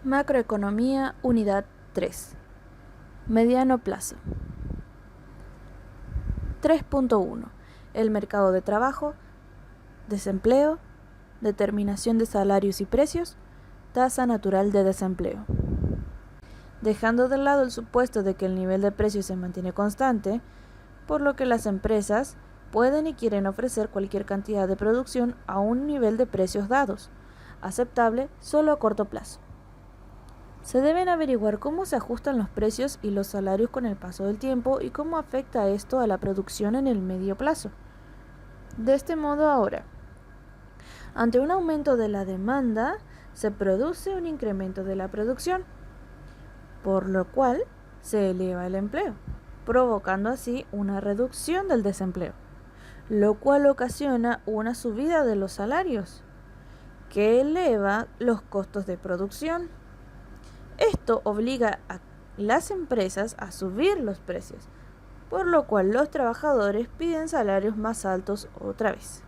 Macroeconomía, unidad 3. Mediano plazo. 3.1. El mercado de trabajo, desempleo, determinación de salarios y precios, tasa natural de desempleo. Dejando de lado el supuesto de que el nivel de precios se mantiene constante, por lo que las empresas pueden y quieren ofrecer cualquier cantidad de producción a un nivel de precios dados, aceptable solo a corto plazo. Se deben averiguar cómo se ajustan los precios y los salarios con el paso del tiempo y cómo afecta esto a la producción en el medio plazo. De este modo ahora, ante un aumento de la demanda, se produce un incremento de la producción, por lo cual se eleva el empleo, provocando así una reducción del desempleo, lo cual ocasiona una subida de los salarios, que eleva los costos de producción. Esto obliga a las empresas a subir los precios, por lo cual los trabajadores piden salarios más altos otra vez.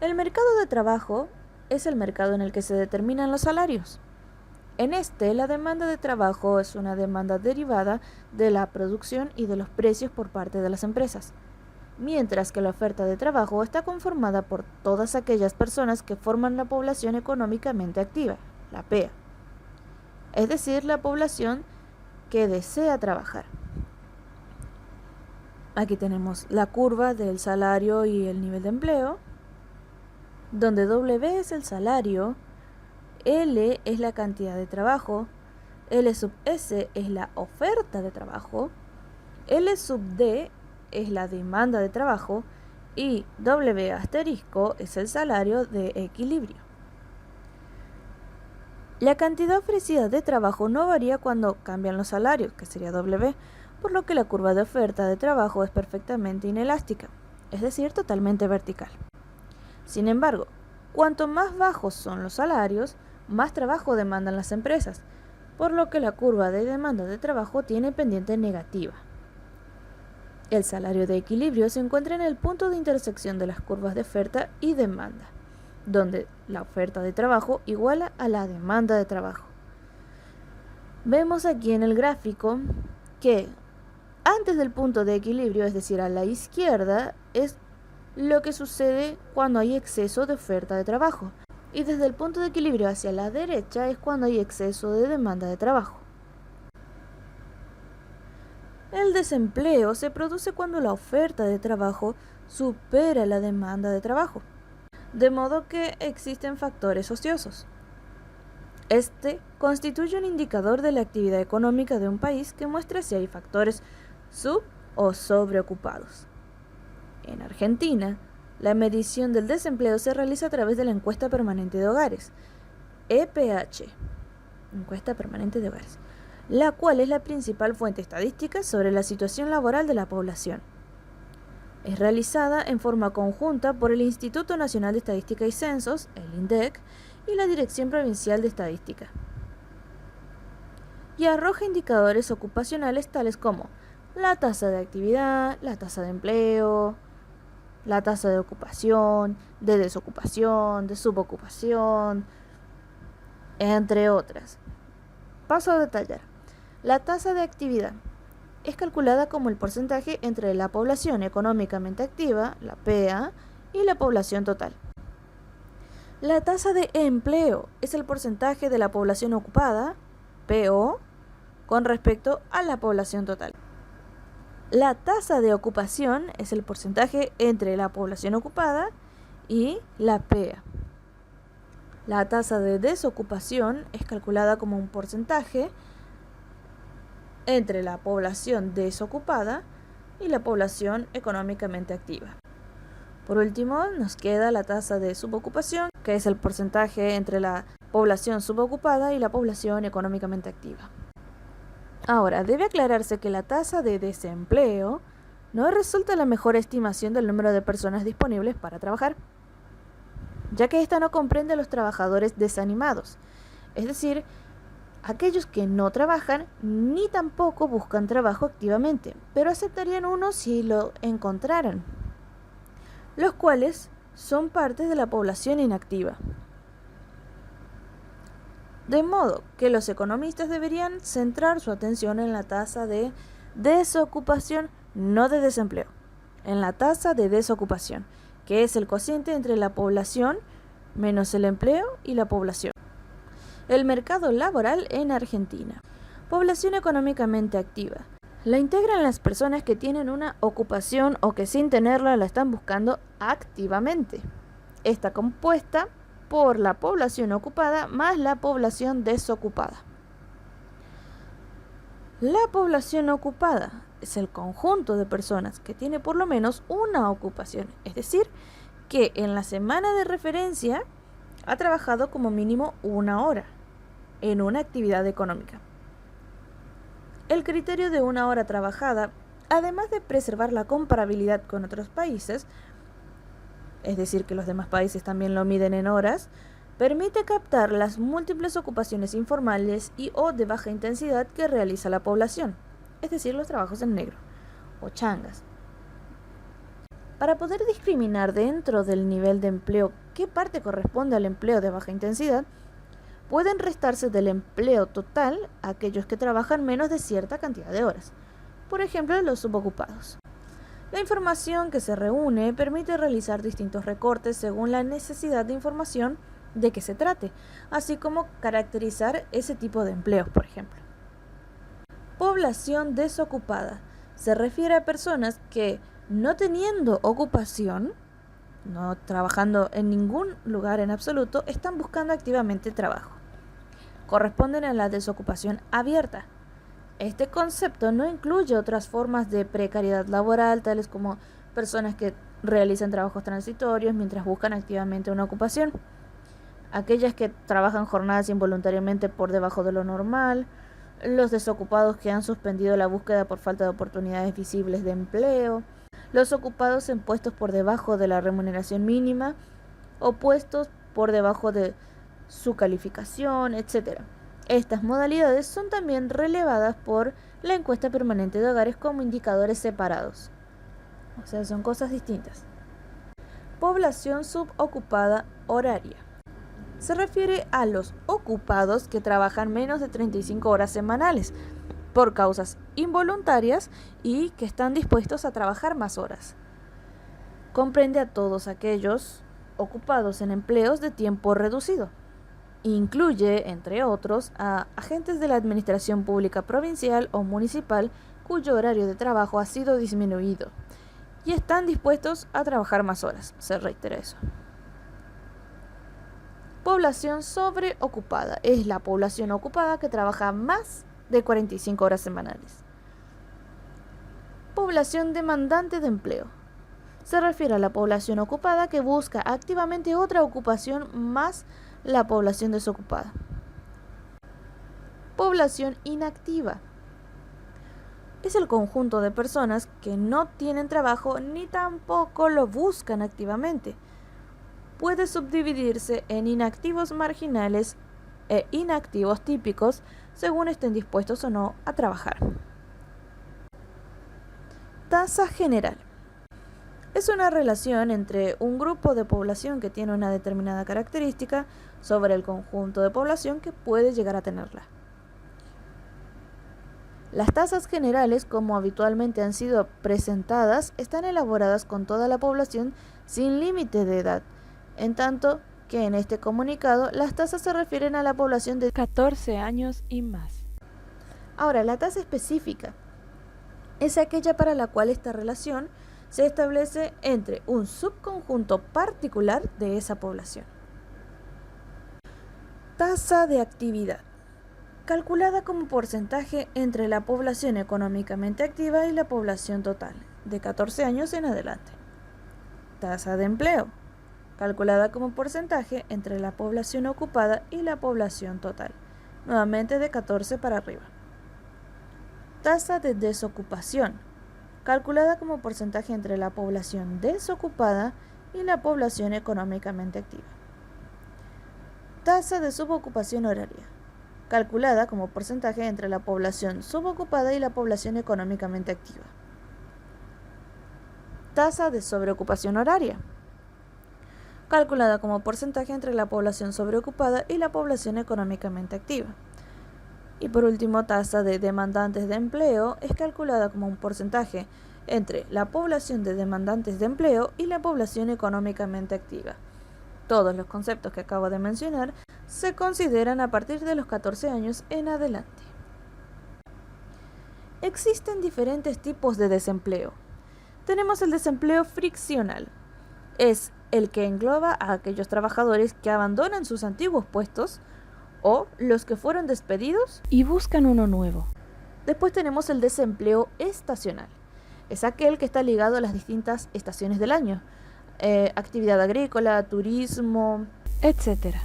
El mercado de trabajo es el mercado en el que se determinan los salarios. En este, la demanda de trabajo es una demanda derivada de la producción y de los precios por parte de las empresas, mientras que la oferta de trabajo está conformada por todas aquellas personas que forman la población económicamente activa, la PEA, es decir, la población que desea trabajar. Aquí tenemos la curva del salario y el nivel de empleo, donde W es el salario, L es la cantidad de trabajo, L sub S es la oferta de trabajo, L sub D es la demanda de trabajo y W asterisco es el salario de equilibrio. La cantidad ofrecida de trabajo no varía cuando cambian los salarios, que sería W, por lo que la curva de oferta de trabajo es perfectamente inelástica, es decir, totalmente vertical. Sin embargo, cuanto más bajos son los salarios, más trabajo demandan las empresas, por lo que la curva de demanda de trabajo tiene pendiente negativa. El salario de equilibrio se encuentra en el punto de intersección de las curvas de oferta y demanda, donde la oferta de trabajo iguala a la demanda de trabajo. Vemos aquí en el gráfico que antes del punto de equilibrio, es decir, a la izquierda, es lo que sucede cuando hay exceso de oferta de trabajo, y desde el punto de equilibrio hacia la derecha es cuando hay exceso de demanda de trabajo. El desempleo se produce cuando la oferta de trabajo supera la demanda de trabajo, de modo que existen factores ociosos. Este constituye un indicador de la actividad económica de un país que muestra si hay factores sub- o sobreocupados. En Argentina, la medición del desempleo se realiza a través de la encuesta permanente de hogares, EPH, encuesta permanente de hogares, la cual es la principal fuente estadística sobre la situación laboral de la población. Es realizada en forma conjunta por el Instituto Nacional de Estadística y Censos, el INDEC, y la Dirección Provincial de Estadística. Y arroja indicadores ocupacionales tales como la tasa de actividad, la tasa de empleo, la tasa de ocupación, de desocupación, de subocupación, entre otras. Paso a detallar. La tasa de actividad es calculada como el porcentaje entre la población económicamente activa, la PEA, y la población total. La tasa de empleo es el porcentaje de la población ocupada, PO, con respecto a la población total. La tasa de ocupación es el porcentaje entre la población ocupada y la PEA. La tasa de desocupación es calculada como un porcentaje entre la población desocupada y la población económicamente activa. Por último, nos queda la tasa de subocupación, que es el porcentaje entre la población subocupada y la población económicamente activa. Ahora, debe aclararse que la tasa de desempleo no resulta la mejor estimación del número de personas disponibles para trabajar, ya que esta no comprende a los trabajadores desanimados, es decir, aquellos que no trabajan ni tampoco buscan trabajo activamente, pero aceptarían uno si lo encontraran, los cuales son parte de la población inactiva. De modo que los economistas deberían centrar su atención en la tasa de desocupación, no de desempleo, en la tasa de desocupación, que es el cociente entre la población menos el empleo y la población. El mercado laboral en Argentina. Población económicamente activa. La integran las personas que tienen una ocupación o que sin tenerla la están buscando activamente. Está compuesta por la población ocupada más la población desocupada. La población ocupada es el conjunto de personas que tiene por lo menos una ocupación, es decir, que en la semana de referencia ha trabajado como mínimo 1 hora en una actividad económica. El criterio de 1 hora trabajada, además de preservar la comparabilidad con otros países, es decir, que los demás países también lo miden en horas, permite captar las múltiples ocupaciones informales y o de baja intensidad que realiza la población, es decir, los trabajos en negro o changas. Para poder discriminar dentro del nivel de empleo qué parte corresponde al empleo de baja intensidad, pueden restarse del empleo total aquellos que trabajan menos de cierta cantidad de horas, por ejemplo, los subocupados. La información que se reúne permite realizar distintos recortes según la necesidad de información de que se trate, así como caracterizar ese tipo de empleos, por ejemplo. Población desocupada se refiere a personas que, no teniendo ocupación, no trabajando en ningún lugar en absoluto, están buscando activamente trabajo. Corresponden a la desocupación abierta. Este concepto no incluye otras formas de precariedad laboral, tales como personas que realizan trabajos transitorios mientras buscan activamente una ocupación, aquellas que trabajan jornadas involuntariamente por debajo de lo normal, los desocupados que han suspendido la búsqueda por falta de oportunidades visibles de empleo, los ocupados en puestos por debajo de la remuneración mínima o puestos por debajo de su calificación, etc. Estas modalidades son también relevadas por la encuesta permanente de hogares como indicadores separados. O sea, son cosas distintas. Población subocupada horaria. Se refiere a los ocupados que trabajan menos de 35 horas semanales por causas involuntarias y que están dispuestos a trabajar más horas. Comprende a todos aquellos ocupados en empleos de tiempo reducido. Incluye, entre otros, a agentes de la administración pública provincial o municipal cuyo horario de trabajo ha sido disminuido y están dispuestos a trabajar más horas. Se reitera eso. Población sobreocupada. Es la población ocupada que trabaja más de 45 horas semanales. Población demandante de empleo. Se refiere a la población ocupada que busca activamente otra ocupación más la población desocupada. Población inactiva. Es el conjunto de personas que no tienen trabajo ni tampoco lo buscan activamente. Puede subdividirse en inactivos marginales e inactivos típicos según estén dispuestos o no a trabajar. Tasa general. Es una relación entre un grupo de población que tiene una determinada característica sobre el conjunto de población que puede llegar a tenerla. Las tasas generales, como habitualmente han sido presentadas, están elaboradas con toda la población sin límite de edad, en tanto que en este comunicado las tasas se refieren a la población de 14 años y más. Ahora, la tasa específica es aquella para la cual esta relación se establece entre un subconjunto particular de esa población. Tasa de actividad, calculada como porcentaje entre la población económicamente activa y la población total, de 14 años en adelante. Tasa de empleo, calculada como porcentaje entre la población ocupada y la población total, nuevamente de 14 para arriba. Tasa de desocupación, calculada como porcentaje entre la población desocupada y la población económicamente activa. Tasa de subocupación horaria, calculada como porcentaje entre la población subocupada y la población económicamente activa. Tasa de sobreocupación horaria, calculada como porcentaje entre la población sobreocupada y la población económicamente activa. Y por último, tasa de demandantes de empleo es calculada como un porcentaje entre la población de demandantes de empleo y la población económicamente activa. Todos los conceptos que acabo de mencionar se consideran a partir de los 14 años en adelante. Existen diferentes tipos de desempleo. Tenemos el desempleo friccional. Es el que engloba a aquellos trabajadores que abandonan sus antiguos puestos o los que fueron despedidos y buscan uno nuevo. Después tenemos el desempleo estacional. Es aquel que está ligado a las distintas estaciones del año, actividad agrícola, turismo, etc.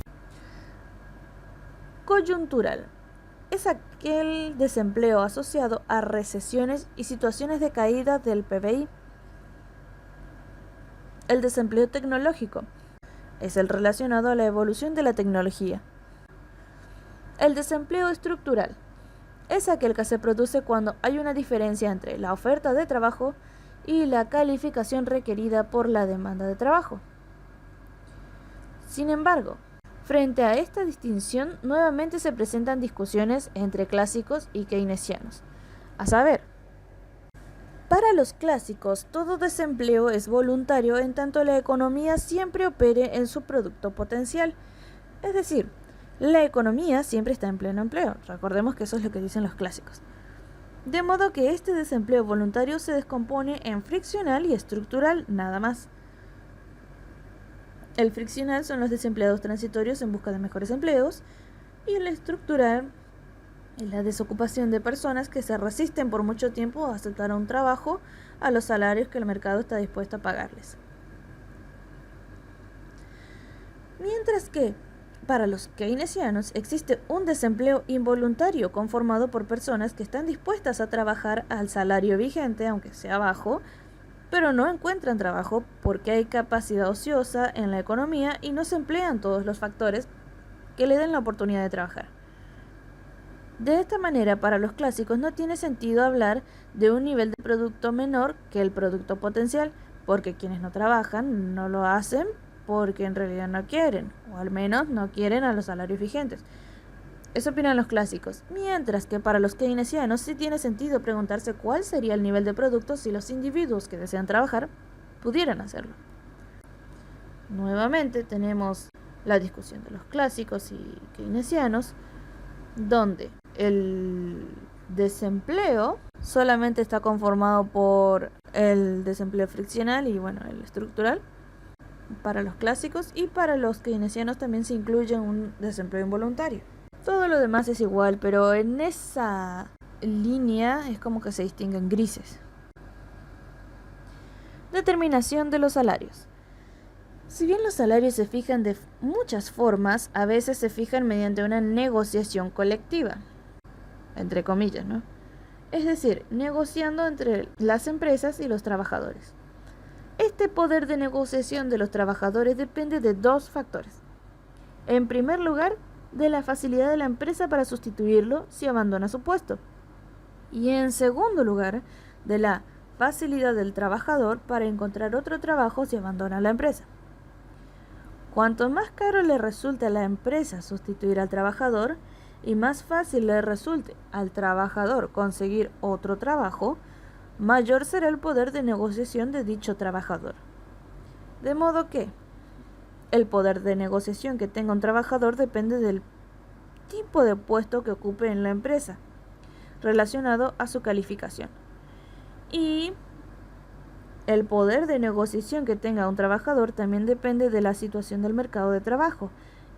Coyuntural. Es aquel desempleo asociado a recesiones y situaciones de caída del PBI. El desempleo tecnológico es el relacionado a la evolución de la tecnología. El desempleo estructural es aquel que se produce cuando hay una diferencia entre la oferta de trabajo y la calificación requerida por la demanda de trabajo. Sin embargo, frente a esta distinción, nuevamente se presentan discusiones entre clásicos y keynesianos. A saber, para los clásicos, todo desempleo es voluntario en tanto la economía siempre opere en su producto potencial. Es decir, la economía siempre está en pleno empleo. Recordemos que eso es lo que dicen los clásicos. De modo que este desempleo voluntario se descompone en friccional y estructural nada más. El friccional son los desempleados transitorios en busca de mejores empleos y el estructural es la desocupación de personas que se resisten por mucho tiempo a aceptar un trabajo a los salarios que el mercado está dispuesto a pagarles. Mientras que para los keynesianos existe un desempleo involuntario conformado por personas que están dispuestas a trabajar al salario vigente, aunque sea bajo, pero no encuentran trabajo porque hay capacidad ociosa en la economía y no se emplean todos los factores que le den la oportunidad de trabajar. De esta manera, para los clásicos no tiene sentido hablar de un nivel de producto menor que el producto potencial, porque quienes no trabajan no lo hacen porque en realidad no quieren, o al menos no quieren a los salarios vigentes. Eso opinan los clásicos, mientras que para los keynesianos sí tiene sentido preguntarse cuál sería el nivel de producto si los individuos que desean trabajar pudieran hacerlo. Nuevamente tenemos la discusión de los clásicos y keynesianos, donde el desempleo solamente está conformado por el desempleo friccional y el estructural para los clásicos, y para los keynesianos también se incluye un desempleo involuntario. Todo lo demás es igual, pero en esa línea es como que se distinguen grises. Determinación de los salarios. Si bien los salarios se fijan de muchas formas, a veces se fijan mediante una negociación colectiva, entre comillas, ¿no? Es decir, negociando entre las empresas y los trabajadores. Este poder de negociación de los trabajadores depende de dos factores. En primer lugar, de la facilidad de la empresa para sustituirlo si abandona su puesto. Y en segundo lugar, de la facilidad del trabajador para encontrar otro trabajo si abandona la empresa. Cuanto más caro le resulte a la empresa sustituir al trabajador y más fácil le resulte al trabajador conseguir otro trabajo, mayor será el poder de negociación de dicho trabajador. De modo que el poder de negociación que tenga un trabajador depende del tipo de puesto que ocupe en la empresa, relacionado a su calificación. Y el poder de negociación que tenga un trabajador también depende de la situación del mercado de trabajo,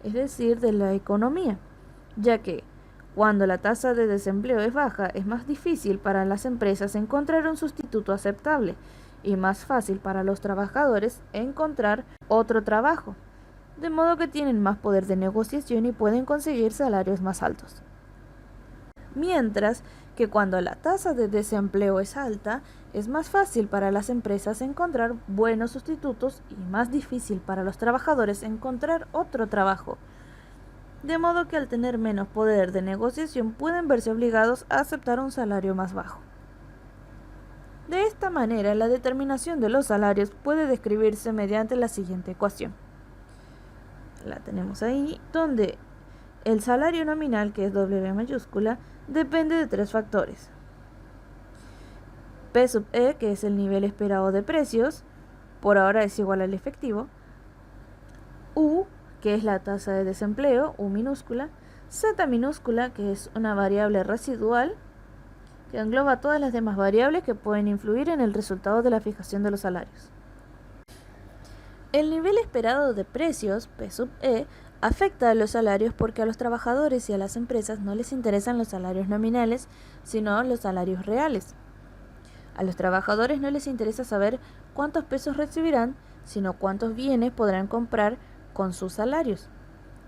es decir, de la economía, ya que cuando la tasa de desempleo es baja, es más difícil para las empresas encontrar un sustituto aceptable y más fácil para los trabajadores encontrar otro trabajo, de modo que tienen más poder de negociación y pueden conseguir salarios más altos. Mientras que cuando la tasa de desempleo es alta, es más fácil para las empresas encontrar buenos sustitutos y más difícil para los trabajadores encontrar otro trabajo. De modo que al tener menos poder de negociación pueden verse obligados a aceptar un salario más bajo. De esta manera, la determinación de los salarios puede describirse mediante la siguiente ecuación. la tenemos ahí, donde el salario nominal, que es W mayúscula, depende de tres factores. P sub E, que es el nivel esperado de precios, por ahora es igual al efectivo. U, que es la tasa de desempleo, U minúscula. Z minúscula, que es una variable residual, que engloba todas las demás variables que pueden influir en el resultado de la fijación de los salarios. El nivel esperado de precios, P sub E, afecta a los salarios porque a los trabajadores y a las empresas no les interesan los salarios nominales, sino los salarios reales. A los trabajadores no les interesa saber cuántos pesos recibirán, sino cuántos bienes podrán comprar con sus salarios.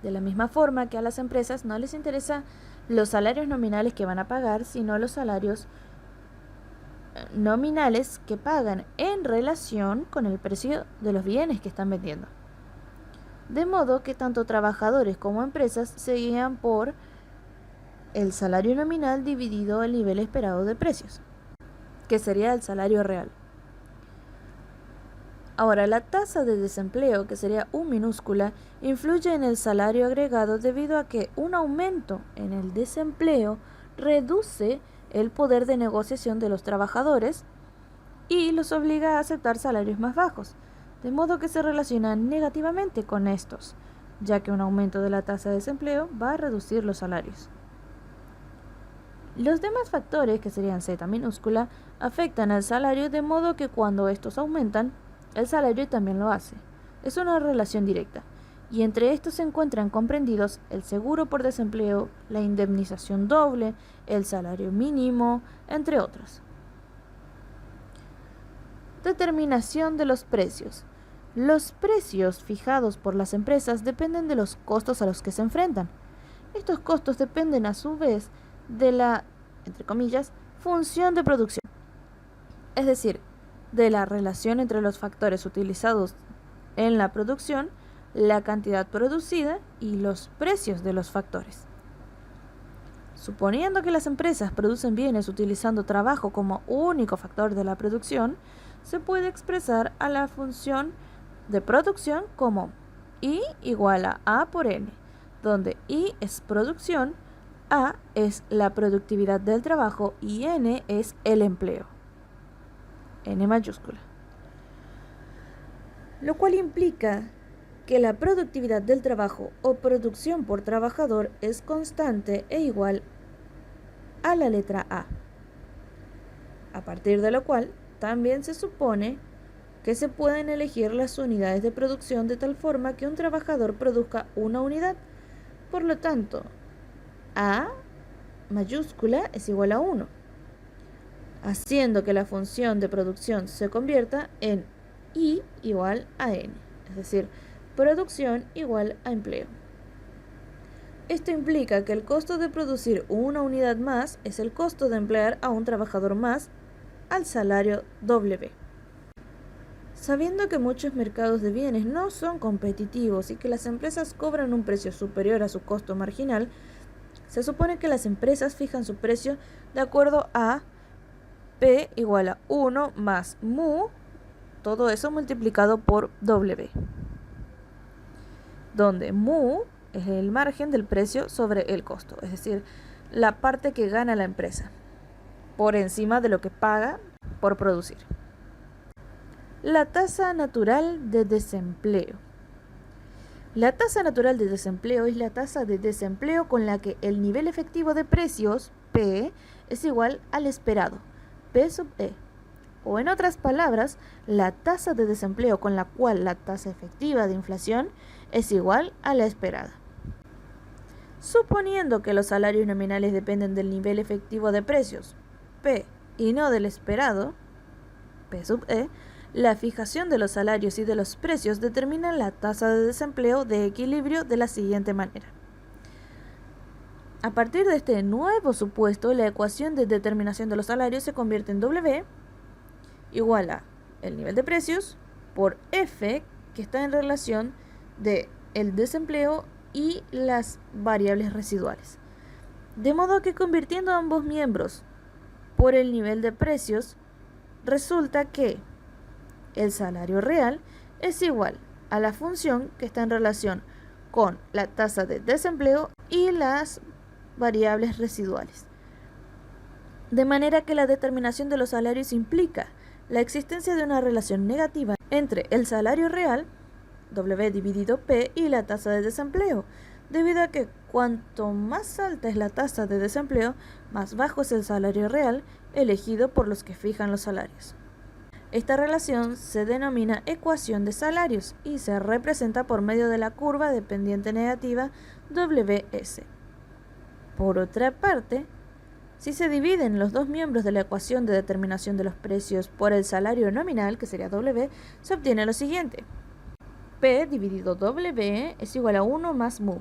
De la misma forma que a las empresas no les interesa los salarios nominales que van a pagar, sino los salarios nominales que pagan en relación con el precio de los bienes que están vendiendo. De modo que tanto trabajadores como empresas se guían por el salario nominal dividido el nivel esperado de precios, que sería el salario real. Ahora, la tasa de desempleo, que sería U minúscula, influye en el salario agregado debido a que un aumento en el desempleo reduce el poder de negociación de los trabajadores y los obliga a aceptar salarios más bajos, de modo que se relaciona negativamente con estos, ya que un aumento de la tasa de desempleo va a reducir los salarios. Los demás factores, que serían Z minúscula, afectan al salario de modo que cuando estos aumentan, el salario también lo hace. Es una relación directa, y entre estos se encuentran comprendidos el seguro por desempleo, la indemnización doble, el salario mínimo, entre otros. Determinación de los precios. Los precios fijados por las empresas dependen de los costos a los que se enfrentan. Estos costos dependen a su vez de la, entre comillas, función de producción, es decir, de la relación entre los factores utilizados en la producción, la cantidad producida y los precios de los factores. Suponiendo que las empresas producen bienes utilizando trabajo como único factor de la producción, se puede expresar a la función de producción como I igual a A por N, donde I es producción, A es la productividad del trabajo y N es el empleo. N mayúscula. Lo cual implica que la productividad del trabajo o producción por trabajador es constante e igual a la letra A. A partir de lo cual, también se supone que se pueden elegir las unidades de producción de tal forma que un trabajador produzca una unidad. Por lo tanto, A mayúscula es igual a 1. Haciendo que la función de producción se convierta en I igual a N, es decir, producción igual a empleo. Esto implica que el costo de producir una unidad más es el costo de emplear a un trabajador más al salario W. Sabiendo que muchos mercados de bienes no son competitivos y que las empresas cobran un precio superior a su costo marginal, se supone que las empresas fijan su precio de acuerdo a P igual a 1 más mu, todo eso multiplicado por W, donde mu es el margen del precio sobre el costo, es decir, la parte que gana la empresa, por encima de lo que paga por producir. La tasa natural de desempleo. La tasa natural de desempleo es la tasa de desempleo con la que el nivel efectivo de precios, P, es igual al esperado, P sub E. O en otras palabras, la tasa de desempleo con la cual la tasa efectiva de inflación es igual a la esperada. Suponiendo que los salarios nominales dependen del nivel efectivo de precios, P, y no del esperado, P sub E, la fijación de los salarios y de los precios determina la tasa de desempleo de equilibrio de la siguiente manera. A partir de este nuevo supuesto, la ecuación de determinación de los salarios se convierte en W igual a el nivel de precios por F, que está en relación de el desempleo y las variables residuales. De modo que convirtiendo ambos miembros por el nivel de precios, resulta que el salario real es igual a la función que está en relación con la tasa de desempleo y las variables residuales. De manera que la determinación de los salarios implica la existencia de una relación negativa entre el salario real, W dividido P, y la tasa de desempleo, debido a que cuanto más alta es la tasa de desempleo, más bajo es el salario real elegido por los que fijan los salarios. Esta relación se denomina ecuación de salarios y se representa por medio de la curva de pendiente negativa WS. Por otra parte, si se dividen los dos miembros de la ecuación de determinación de los precios por el salario nominal, que sería W, se obtiene lo siguiente. P dividido W es igual a 1 más mu,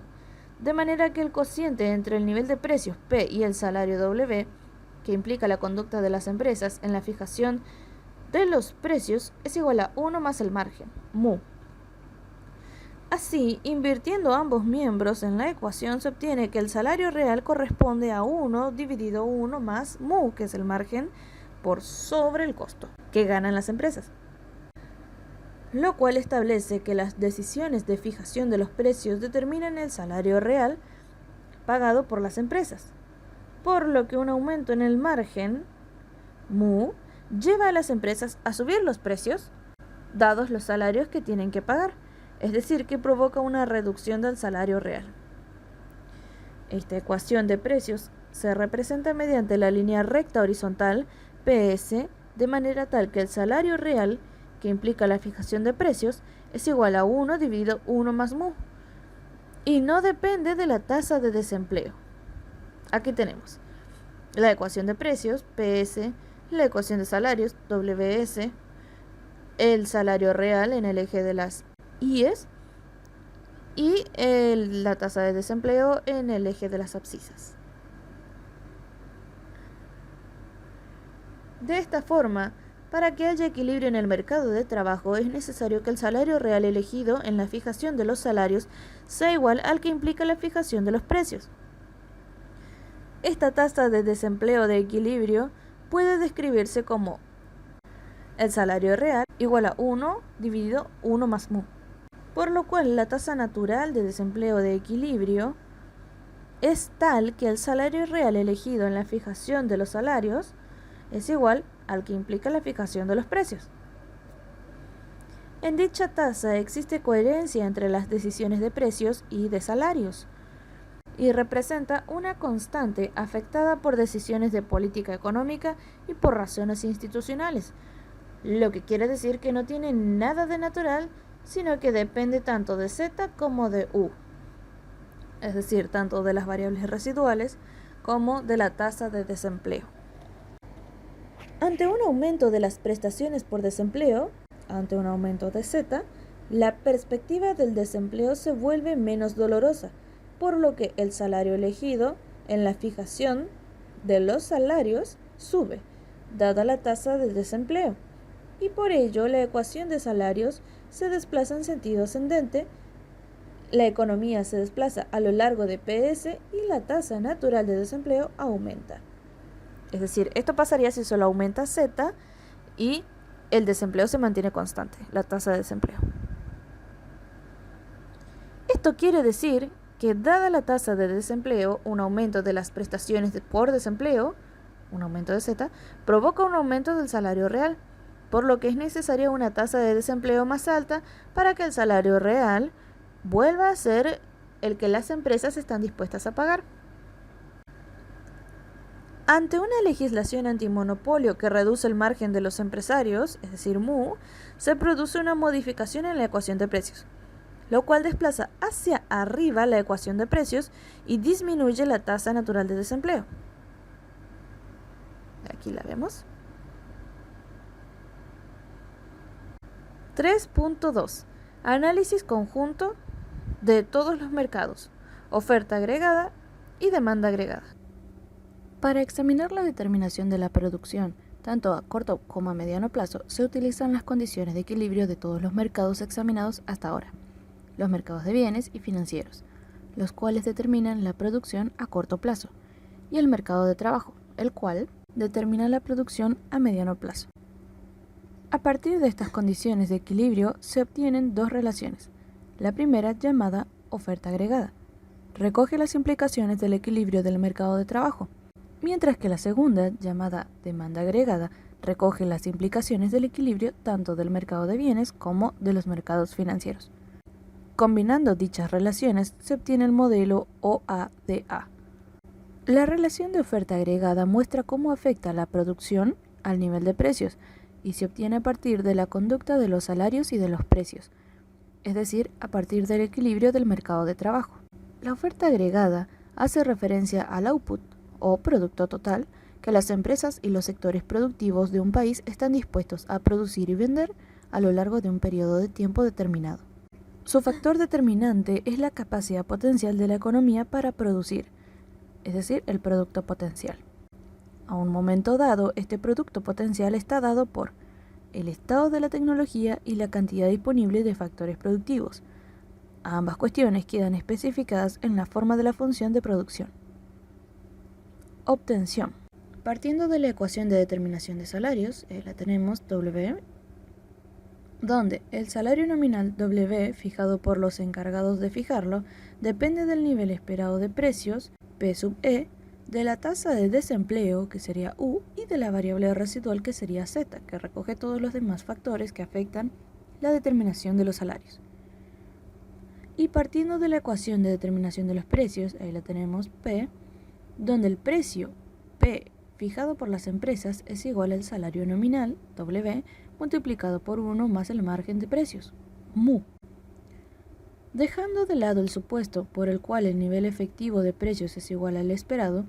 de manera que el cociente entre el nivel de precios P y el salario W, que implica la conducta de las empresas en la fijación de los precios, es igual a 1 más el margen, mu. Así, invirtiendo ambos miembros en la ecuación, se obtiene que el salario real corresponde a 1 dividido 1 más mu, que es el margen por sobre el costo que ganan las empresas, lo cual establece que las decisiones de fijación de los precios determinan el salario real pagado por las empresas, por lo que un aumento en el margen, mu, lleva a las empresas a subir los precios, dados los salarios que tienen que pagar, es decir, que provoca una reducción del salario real. Esta ecuación de precios se representa mediante la línea recta horizontal PS, de manera tal que el salario real, que implica la fijación de precios, es igual a 1 dividido 1 más mu, y no depende de la tasa de desempleo. Aquí tenemos la ecuación de precios, PS, la ecuación de salarios, WS, el salario real en el eje de las IES y la tasa de desempleo en el eje de las abscisas. De esta forma, para que haya equilibrio en el mercado de trabajo, es necesario que el salario real elegido en la fijación de los salarios sea igual al que implica la fijación de los precios. Esta tasa de desempleo de equilibrio puede describirse como el salario real igual a 1 dividido 1 más mu, por lo cual la tasa natural de desempleo de equilibrio es tal que el salario real elegido en la fijación de los salarios es igual al que implica la fijación de los precios. En dicha tasa existe coherencia entre las decisiones de precios y de salarios, y representa una constante afectada por decisiones de política económica y por razones institucionales, lo que quiere decir que no tiene nada de natural, sino que depende tanto de Z como de U, es decir, tanto de las variables residuales como de la tasa de desempleo. Ante un aumento de las prestaciones por desempleo, ante un aumento de Z, la perspectiva del desempleo se vuelve menos dolorosa, por lo que el salario elegido en la fijación de los salarios sube, dada la tasa de desempleo, y por ello la ecuación de salarios se desplaza en sentido ascendente, la economía se desplaza a lo largo de PS y la tasa natural de desempleo aumenta. Es decir, esto pasaría si solo aumenta Z y el desempleo se mantiene constante, la tasa de desempleo. Esto quiere decir que dada la tasa de desempleo, un aumento de las prestaciones por desempleo, un aumento de Z, provoca un aumento del salario real, por lo que es necesaria una tasa de desempleo más alta para que el salario real vuelva a ser el que las empresas están dispuestas a pagar. Ante una legislación antimonopolio que reduce el margen de los empresarios, es decir, mu, se produce una modificación en la ecuación de precios, lo cual desplaza hacia arriba la ecuación de precios y disminuye la tasa natural de desempleo. Aquí la vemos. 3.2. Análisis conjunto de todos los mercados, oferta agregada y demanda agregada. Para examinar la determinación de la producción, tanto a corto como a mediano plazo, se utilizan las condiciones de equilibrio de todos los mercados examinados hasta ahora, los mercados de bienes y financieros, los cuales determinan la producción a corto plazo, y el mercado de trabajo, el cual determina la producción a mediano plazo. A partir de estas condiciones de equilibrio se obtienen dos relaciones. La primera, llamada oferta agregada. Recoge las implicaciones del equilibrio del mercado de trabajo, mientras que la segunda, llamada demanda agregada, recoge las implicaciones del equilibrio tanto del mercado de bienes como de los mercados financieros. Combinando dichas relaciones se obtiene el modelo OADA. La relación de oferta agregada muestra cómo afecta la producción al nivel de precios y se obtiene a partir de la conducta de los salarios y de los precios, es decir, a partir del equilibrio del mercado de trabajo. La oferta agregada hace referencia al output o producto total que las empresas y los sectores productivos de un país están dispuestos a producir y vender a lo largo de un periodo de tiempo determinado. Su factor determinante es la capacidad potencial de la economía para producir, es decir, el producto potencial. A un momento dado, este producto potencial está dado por el estado de la tecnología y la cantidad disponible de factores productivos. Ambas cuestiones quedan especificadas en la forma de la función de producción. Obtención. Partiendo de la ecuación de determinación de salarios, la tenemos W, donde el salario nominal W, fijado por los encargados de fijarlo, depende del nivel esperado de precios, P sub E, de la tasa de desempleo, que sería U, y de la variable residual, que sería Z, que recoge todos los demás factores que afectan la determinación de los salarios. Y partiendo de la ecuación de determinación de los precios, ahí la tenemos P, donde el precio P fijado por las empresas es igual al salario nominal, W, multiplicado por 1 más el margen de precios, mu. Dejando de lado el supuesto por el cual el nivel efectivo de precios es igual al esperado,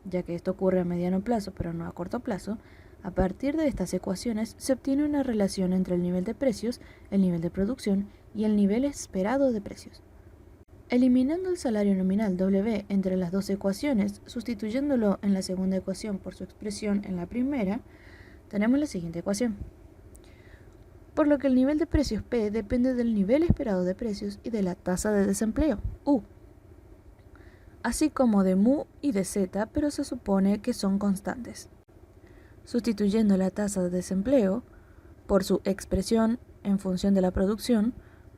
ya que esto ocurre a mediano plazo pero no a corto plazo, a partir de estas ecuaciones se obtiene una relación entre el nivel de precios, el nivel de producción y el nivel esperado de precios. Eliminando el salario nominal W entre las dos ecuaciones, sustituyéndolo en la segunda ecuación por su expresión en la primera, tenemos la siguiente ecuación. Por lo que el nivel de precios P depende del nivel esperado de precios y de la tasa de desempleo, U, así como de mu y de Z, pero se supone que son constantes. Sustituyendo la tasa de desempleo por su expresión en función de la producción,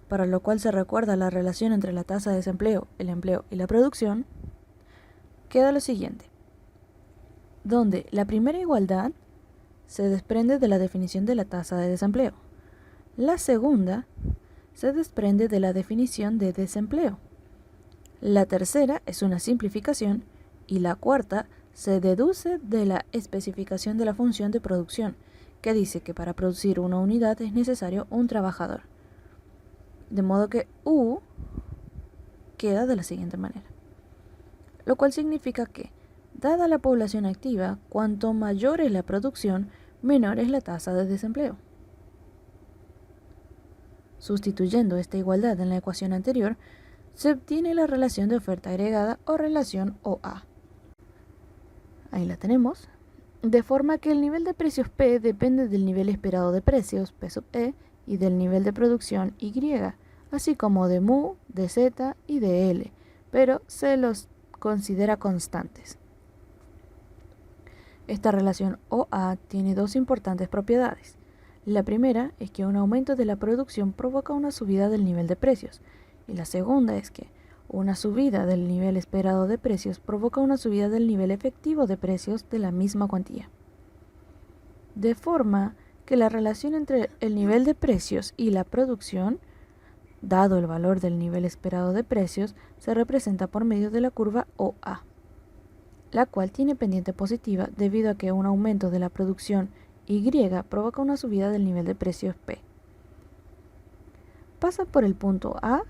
para lo cual se recuerda la relación entre la tasa de desempleo, el empleo y la producción, queda lo siguiente, donde la primera igualdad se desprende de la definición de la tasa de desempleo. La segunda se desprende de la definición de desempleo. La tercera es una simplificación y la cuarta se deduce de la especificación de la función de producción, que dice que para producir una unidad es necesario un trabajador. De modo que U queda de la siguiente manera. Lo cual significa que, dada la población activa, cuanto mayor es la producción, menor es la tasa de desempleo. Sustituyendo esta igualdad en la ecuación anterior, se obtiene la relación de oferta agregada o relación OA. Ahí la tenemos. De forma que el nivel de precios P depende del nivel esperado de precios, P sub E, y del nivel de producción Y, así como de mu, de Z y de L, pero se los considera constantes. Esta relación OA tiene dos importantes propiedades. La primera es que un aumento de la producción provoca una subida del nivel de precios, y la segunda es que una subida del nivel esperado de precios provoca una subida del nivel efectivo de precios de la misma cuantía. De forma que la relación entre el nivel de precios y la producción, dado el valor del nivel esperado de precios, se representa por medio de la curva OA, la cual tiene pendiente positiva debido a que un aumento de la producción Y provoca una subida del nivel de precios P. Pasa por el punto A,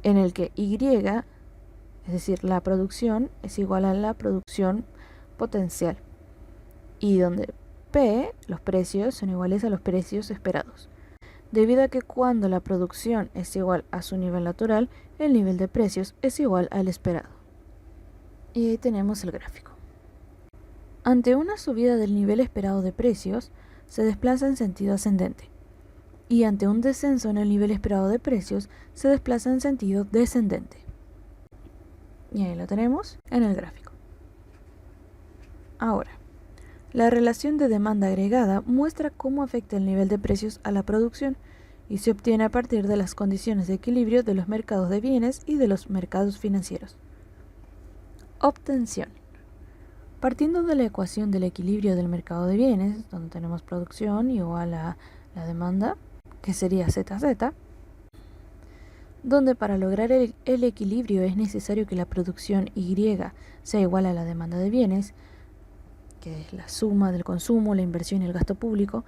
en el que Y, es decir, la producción, es igual a la producción potencial, y donde P, los precios, son iguales a los precios esperados, debido a que cuando la producción es igual a su nivel natural, el nivel de precios es igual al esperado. Y ahí tenemos el gráfico. Ante una subida del nivel esperado de precios, se desplaza en sentido ascendente, y ante un descenso en el nivel esperado de precios, se desplaza en sentido descendente. Y ahí lo tenemos en el gráfico. Ahora, la relación de demanda agregada muestra cómo afecta el nivel de precios a la producción y se obtiene a partir de las condiciones de equilibrio de los mercados de bienes y de los mercados financieros. Obtención. Partiendo de la ecuación del equilibrio del mercado de bienes, donde tenemos producción igual a la demanda, que sería ZZ, donde para lograr el equilibrio es necesario que la producción Y sea igual a la demanda de bienes, que es la suma del consumo, la inversión y el gasto público,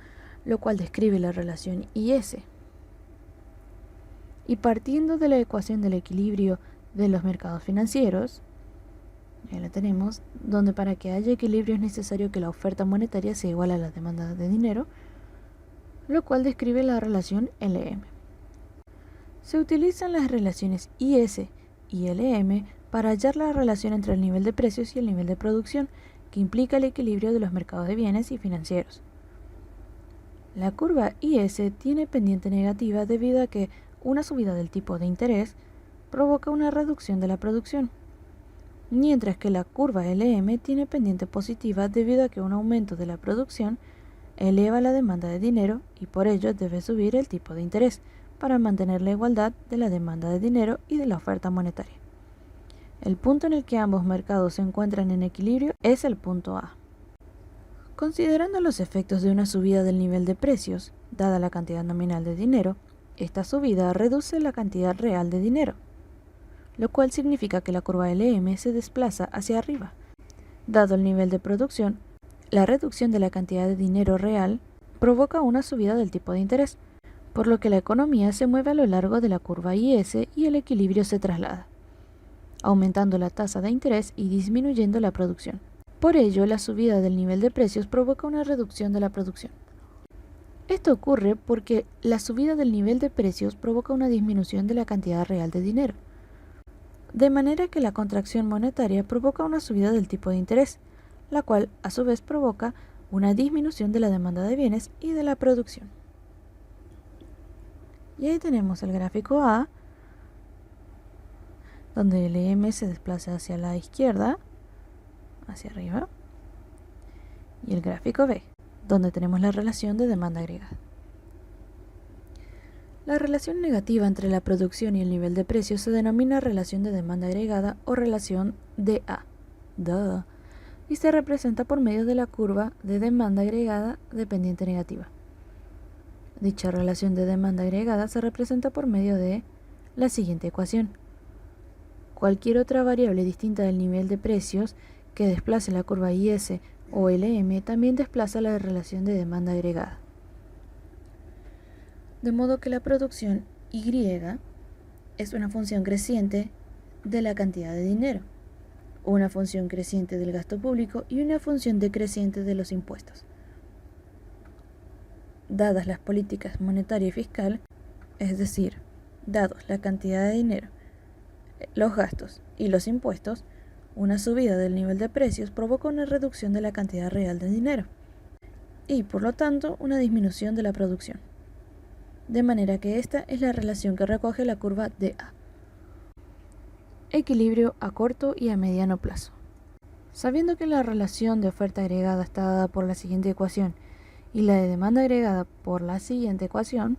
lo cual describe la relación IS. Y partiendo de la ecuación del equilibrio de los mercados financieros, ya la tenemos, donde para que haya equilibrio es necesario que la oferta monetaria sea igual a la demanda de dinero, lo cual describe la relación LM. Se utilizan las relaciones IS y LM para hallar la relación entre el nivel de precios y el nivel de producción, que implica el equilibrio de los mercados de bienes y financieros. La curva IS tiene pendiente negativa debido a que una subida del tipo de interés provoca una reducción de la producción, mientras que la curva LM tiene pendiente positiva debido a que un aumento de la producción eleva la demanda de dinero y por ello debe subir el tipo de interés para mantener la igualdad de la demanda de dinero y de la oferta monetaria. El punto en el que ambos mercados se encuentran en equilibrio es el punto A. Considerando los efectos de una subida del nivel de precios, dada la cantidad nominal de dinero, esta subida reduce la cantidad real de dinero, lo cual significa que la curva LM se desplaza hacia arriba. Dado el nivel de producción, la reducción de la cantidad de dinero real provoca una subida del tipo de interés, por lo que la economía se mueve a lo largo de la curva IS y el equilibrio se traslada, aumentando la tasa de interés y disminuyendo la producción. Por ello, la subida del nivel de precios provoca una reducción de la producción. Esto ocurre porque la subida del nivel de precios provoca una disminución de la cantidad real de dinero, de manera que la contracción monetaria provoca una subida del tipo de interés, la cual a su vez provoca una disminución de la demanda de bienes y de la producción. Y ahí tenemos el gráfico A, donde el EM se desplaza hacia la izquierda, hacia arriba, y el gráfico B, donde tenemos la relación de demanda agregada. La relación negativa entre la producción y el nivel de precios se denomina relación de demanda agregada o relación DA, y se representa por medio de la curva de demanda agregada de pendiente negativa. Dicha relación de demanda agregada se representa por medio de la siguiente ecuación. Cualquier otra variable distinta del nivel de precios que desplace la curva IS o LM también desplaza la relación de demanda agregada. De modo que la producción Y es una función creciente de la cantidad de dinero, una función creciente del gasto público y una función decreciente de los impuestos. Dadas las políticas monetaria y fiscal, es decir, dados la cantidad de dinero, los gastos y los impuestos, una subida del nivel de precios provoca una reducción de la cantidad real de dinero y, por lo tanto, una disminución de la producción. De manera que esta es la relación que recoge la curva DA. Equilibrio a corto y a mediano plazo. Sabiendo que la relación de oferta agregada está dada por la siguiente ecuación y la de demanda agregada por la siguiente ecuación,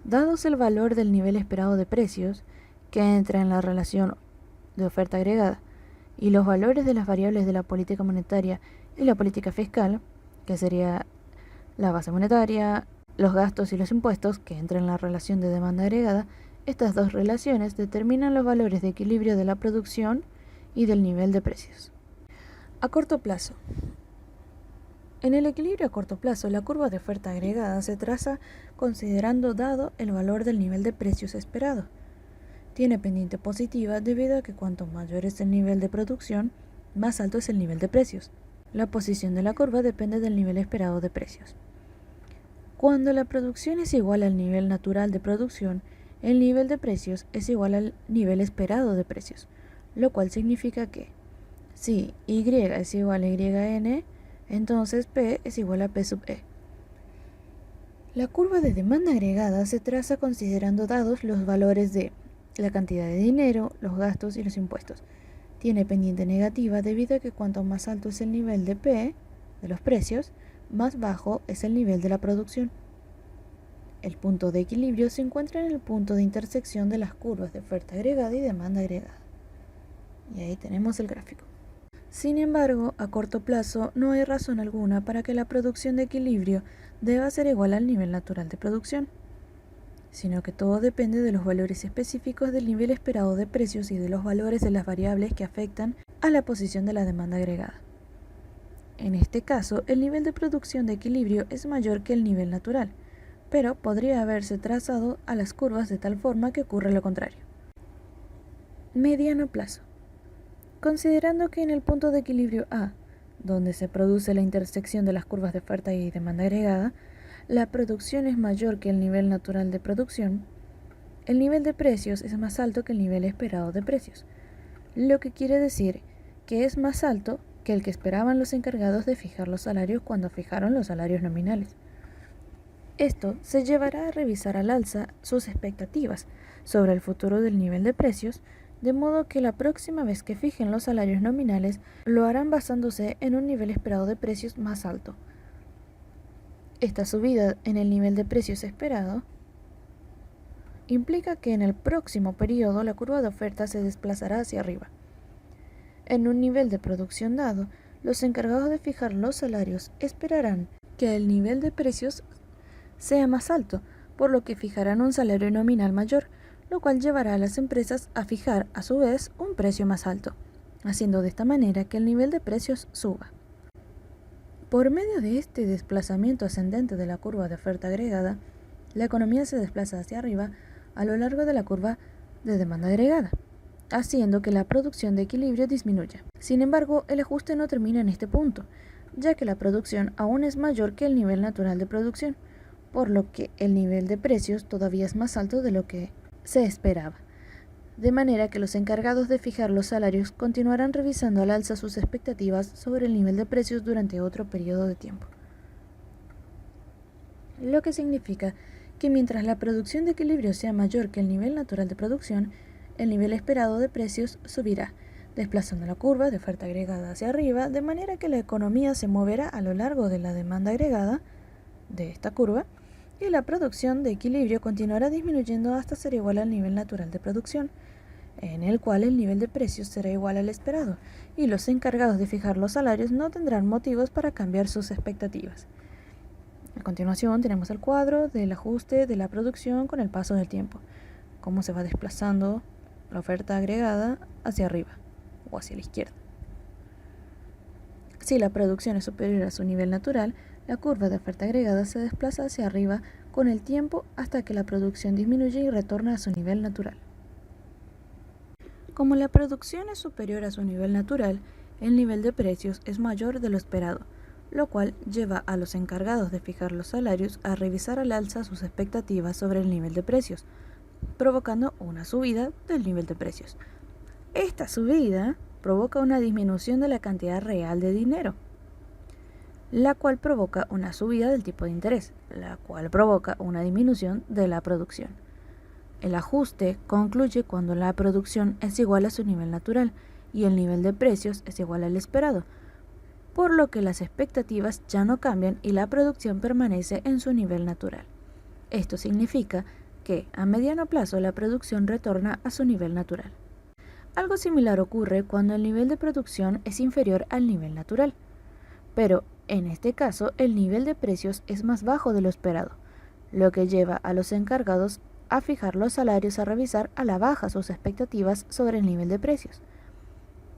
dados el valor del nivel esperado de precios que entra en la relación de oferta agregada y los valores de las variables de la política monetaria y la política fiscal, que sería la base monetaria, los gastos y los impuestos que entran en la relación de demanda agregada, estas dos relaciones determinan los valores de equilibrio de la producción y del nivel de precios. A corto plazo. En el equilibrio a corto plazo, la curva de oferta agregada se traza considerando dado el valor del nivel de precios esperado. Tiene pendiente positiva debido a que cuanto mayor es el nivel de producción, más alto es el nivel de precios. La posición de la curva depende del nivel esperado de precios. Cuando la producción es igual al nivel natural de producción, el nivel de precios es igual al nivel esperado de precios, lo cual significa que si Y es igual a YN, entonces P es igual a P sub E. La curva de demanda agregada se traza considerando dados los valores de la cantidad de dinero, los gastos y los impuestos. Tiene pendiente negativa debido a que cuanto más alto es el nivel de P, de los precios, más bajo es el nivel de la producción. El punto de equilibrio se encuentra en el punto de intersección de las curvas de oferta agregada y demanda agregada. Y ahí tenemos el gráfico. Sin embargo, a corto plazo no hay razón alguna para que la producción de equilibrio deba ser igual al nivel natural de producción, sino que todo depende de los valores específicos del nivel esperado de precios y de los valores de las variables que afectan a la posición de la demanda agregada. En este caso, el nivel de producción de equilibrio es mayor que el nivel natural, pero podría haberse trazado a las curvas de tal forma que ocurre lo contrario. Mediano plazo. Considerando que en el punto de equilibrio A, donde se produce la intersección de las curvas de oferta y demanda agregada, la producción es mayor que el nivel natural de producción, el nivel de precios es más alto que el nivel esperado de precios, lo que quiere decir que es más alto que el que esperaban los encargados de fijar los salarios cuando fijaron los salarios nominales. Esto se llevará a revisar al alza sus expectativas sobre el futuro del nivel de precios, de modo que la próxima vez que fijen los salarios nominales lo harán basándose en un nivel esperado de precios más alto. Esta subida en el nivel de precios esperado implica que en el próximo periodo la curva de oferta se desplazará hacia arriba. En un nivel de producción dado, los encargados de fijar los salarios esperarán que el nivel de precios sea más alto, por lo que fijarán un salario nominal mayor, lo cual llevará a las empresas a fijar a su vez un precio más alto, haciendo de esta manera que el nivel de precios suba. Por medio de este desplazamiento ascendente de la curva de oferta agregada, la economía se desplaza hacia arriba a lo largo de la curva de demanda agregada, haciendo que la producción de equilibrio disminuya. Sin embargo, el ajuste no termina en este punto, ya que la producción aún es mayor que el nivel natural de producción, por lo que el nivel de precios todavía es más alto de lo que se esperaba. De manera que los encargados de fijar los salarios continuarán revisando al alza sus expectativas sobre el nivel de precios durante otro periodo de tiempo. Lo que significa que mientras la producción de equilibrio sea mayor que el nivel natural de producción, el nivel esperado de precios subirá, desplazando la curva de oferta agregada hacia arriba, de manera que la economía se moverá a lo largo de la demanda agregada de esta curva y la producción de equilibrio continuará disminuyendo hasta ser igual al nivel natural de producción, en el cual el nivel de precios será igual al esperado, y los encargados de fijar los salarios no tendrán motivos para cambiar sus expectativas. A continuación tenemos el cuadro del ajuste de la producción con el paso del tiempo, cómo se va desplazando la oferta agregada hacia arriba o hacia la izquierda. Si la producción es superior a su nivel natural, la curva de oferta agregada se desplaza hacia arriba con el tiempo hasta que la producción disminuye y retorna a su nivel natural. Como la producción es superior a su nivel natural, el nivel de precios es mayor de lo esperado, lo cual lleva a los encargados de fijar los salarios a revisar al alza sus expectativas sobre el nivel de precios, provocando una subida del nivel de precios. Esta subida provoca una disminución de la cantidad real de dinero, la cual provoca una subida del tipo de interés, la cual provoca una disminución de la producción. El ajuste concluye cuando la producción es igual a su nivel natural y el nivel de precios es igual al esperado, por lo que las expectativas ya no cambian y la producción permanece en su nivel natural. Esto significa que a mediano plazo la producción retorna a su nivel natural. Algo similar ocurre cuando el nivel de producción es inferior al nivel natural, pero en este caso el nivel de precios es más bajo de lo esperado, lo que lleva a los encargados a fijar los salarios a revisar a la baja sus expectativas sobre el nivel de precios.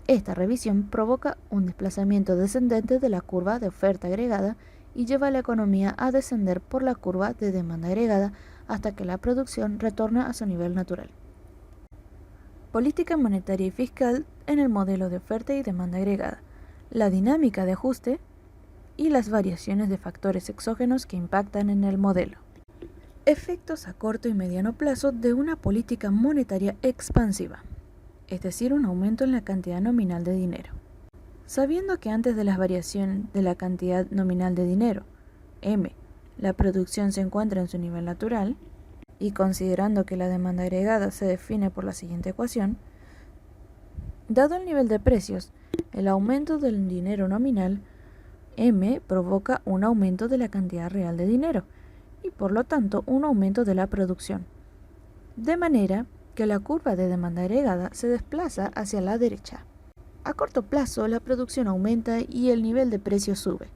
Esta revisión provoca un desplazamiento descendente de la curva de oferta agregada y lleva a la economía a descender por la curva de demanda agregada hasta que la producción retorna a su nivel natural. Política monetaria y fiscal en el modelo de oferta y demanda agregada, la dinámica de ajuste y las variaciones de factores exógenos que impactan en el modelo. Efectos a corto y mediano plazo de una política monetaria expansiva, es decir, un aumento en la cantidad nominal de dinero. Sabiendo que antes de la variación de la cantidad nominal de dinero, M, la producción se encuentra en su nivel natural, y considerando que la demanda agregada se define por la siguiente ecuación, dado el nivel de precios, el aumento del dinero nominal, M provoca un aumento de la cantidad real de dinero, y por lo tanto un aumento de la producción. De manera que la curva de demanda agregada se desplaza hacia la derecha. A corto plazo la producción aumenta y el nivel de precios sube,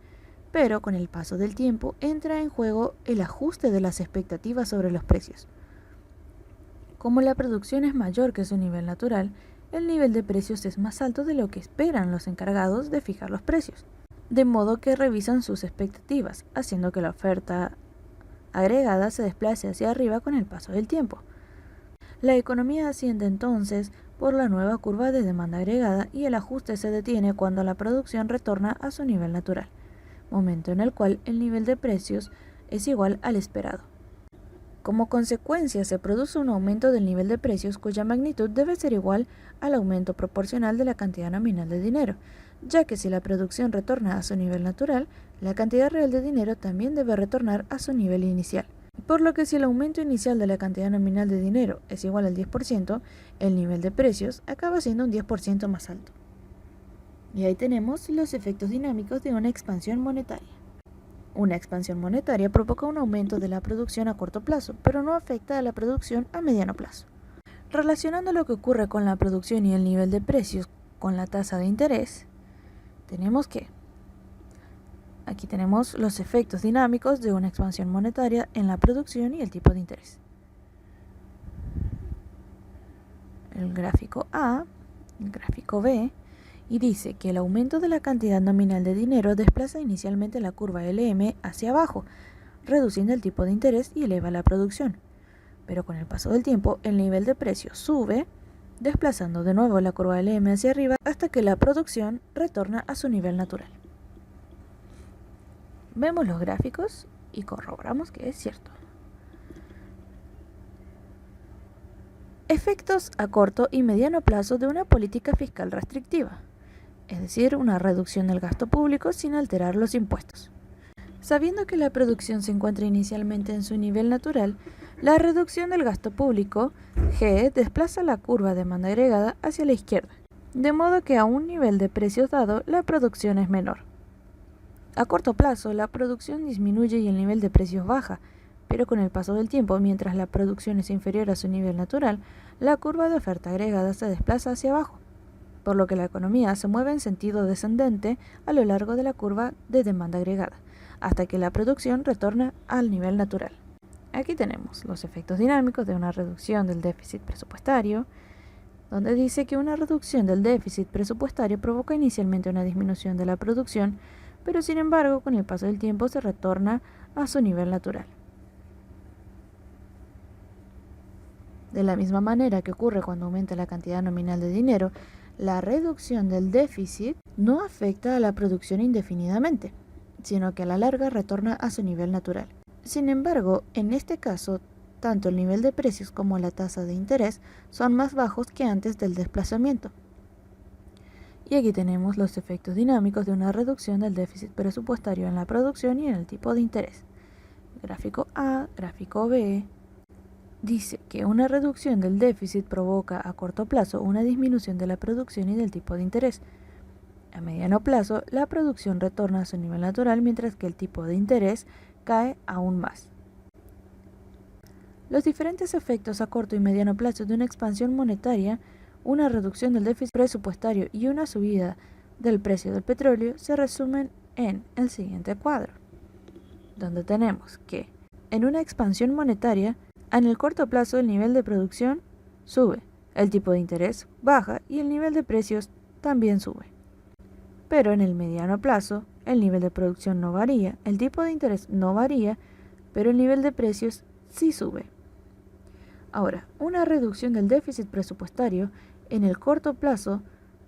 pero con el paso del tiempo entra en juego el ajuste de las expectativas sobre los precios. Como la producción es mayor que su nivel natural, el nivel de precios es más alto de lo que esperan los encargados de fijar los precios, de modo que revisan sus expectativas, haciendo que la oferta agregada se desplace hacia arriba con el paso del tiempo. La economía asciende entonces por la nueva curva de demanda agregada y el ajuste se detiene cuando la producción retorna a su nivel natural, momento en el cual el nivel de precios es igual al esperado. Como consecuencia, se produce un aumento del nivel de precios cuya magnitud debe ser igual al aumento proporcional de la cantidad nominal de dinero, ya que si la producción retorna a su nivel natural, la cantidad real de dinero también debe retornar a su nivel inicial. Por lo que si el aumento inicial de la cantidad nominal de dinero es igual al 10%, el nivel de precios acaba siendo un 10% más alto. Y ahí tenemos los efectos dinámicos de una expansión monetaria. Una expansión monetaria provoca un aumento de la producción a corto plazo, pero no afecta a la producción a mediano plazo. Relacionando lo que ocurre con la producción y el nivel de precios con la tasa de interés, tenemos que aquí tenemos los efectos dinámicos de una expansión monetaria en la producción y el tipo de interés. El gráfico A, el gráfico B, y dice que el aumento de la cantidad nominal de dinero desplaza inicialmente la curva LM hacia abajo, reduciendo el tipo de interés y eleva la producción. Pero con el paso del tiempo, el nivel de precio sube, desplazando de nuevo la curva LM hacia arriba hasta que la producción retorna a su nivel natural. Vemos los gráficos y corroboramos que es cierto. Efectos a corto y mediano plazo de una política fiscal restrictiva, es decir, una reducción del gasto público sin alterar los impuestos. Sabiendo que la producción se encuentra inicialmente en su nivel natural, la reducción del gasto público, G, desplaza la curva de demanda agregada hacia la izquierda, de modo que a un nivel de precios dado, la producción es menor. A corto plazo, la producción disminuye y el nivel de precios baja, pero con el paso del tiempo, mientras la producción es inferior a su nivel natural, la curva de oferta agregada se desplaza hacia abajo, por lo que la economía se mueve en sentido descendente a lo largo de la curva de demanda agregada, hasta que la producción retorna al nivel natural. Aquí tenemos los efectos dinámicos de una reducción del déficit presupuestario, donde dice que una reducción del déficit presupuestario provoca inicialmente una disminución de la producción, pero sin embargo, con el paso del tiempo se retorna a su nivel natural. De la misma manera que ocurre cuando aumenta la cantidad nominal de dinero, la reducción del déficit no afecta a la producción indefinidamente, sino que a la larga retorna a su nivel natural. Sin embargo, en este caso, tanto el nivel de precios como la tasa de interés son más bajos que antes del desplazamiento. Y aquí tenemos los efectos dinámicos de una reducción del déficit presupuestario en la producción y en el tipo de interés. Gráfico A, gráfico B. Dice que una reducción del déficit provoca a corto plazo una disminución de la producción y del tipo de interés. A mediano plazo, la producción retorna a su nivel natural mientras que el tipo de interés cae aún más. Los diferentes efectos a corto y mediano plazo de una expansión monetaria, una reducción del déficit presupuestario y una subida del precio del petróleo se resumen en el siguiente cuadro, donde tenemos que en una expansión monetaria, en el corto plazo el nivel de producción sube, el tipo de interés baja y el nivel de precios también sube. Pero en el mediano plazo el nivel de producción no varía, el tipo de interés no varía, pero el nivel de precios sí sube. Ahora, una reducción del déficit presupuestario en el corto plazo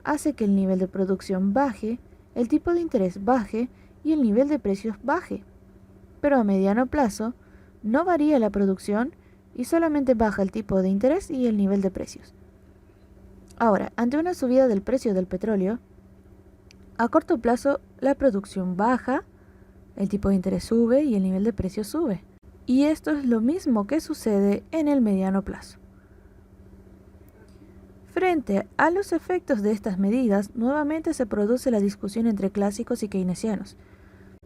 hace que el nivel de producción baje, el tipo de interés baje y el nivel de precios baje. Pero a mediano plazo no varía la producción y solamente baja el tipo de interés y el nivel de precios. Ahora, ante una subida del precio del petróleo, a corto plazo la producción baja, el tipo de interés sube y el nivel de precios sube. Y esto es lo mismo que sucede en el mediano plazo. Frente a los efectos de estas medidas, nuevamente se produce la discusión entre clásicos y keynesianos.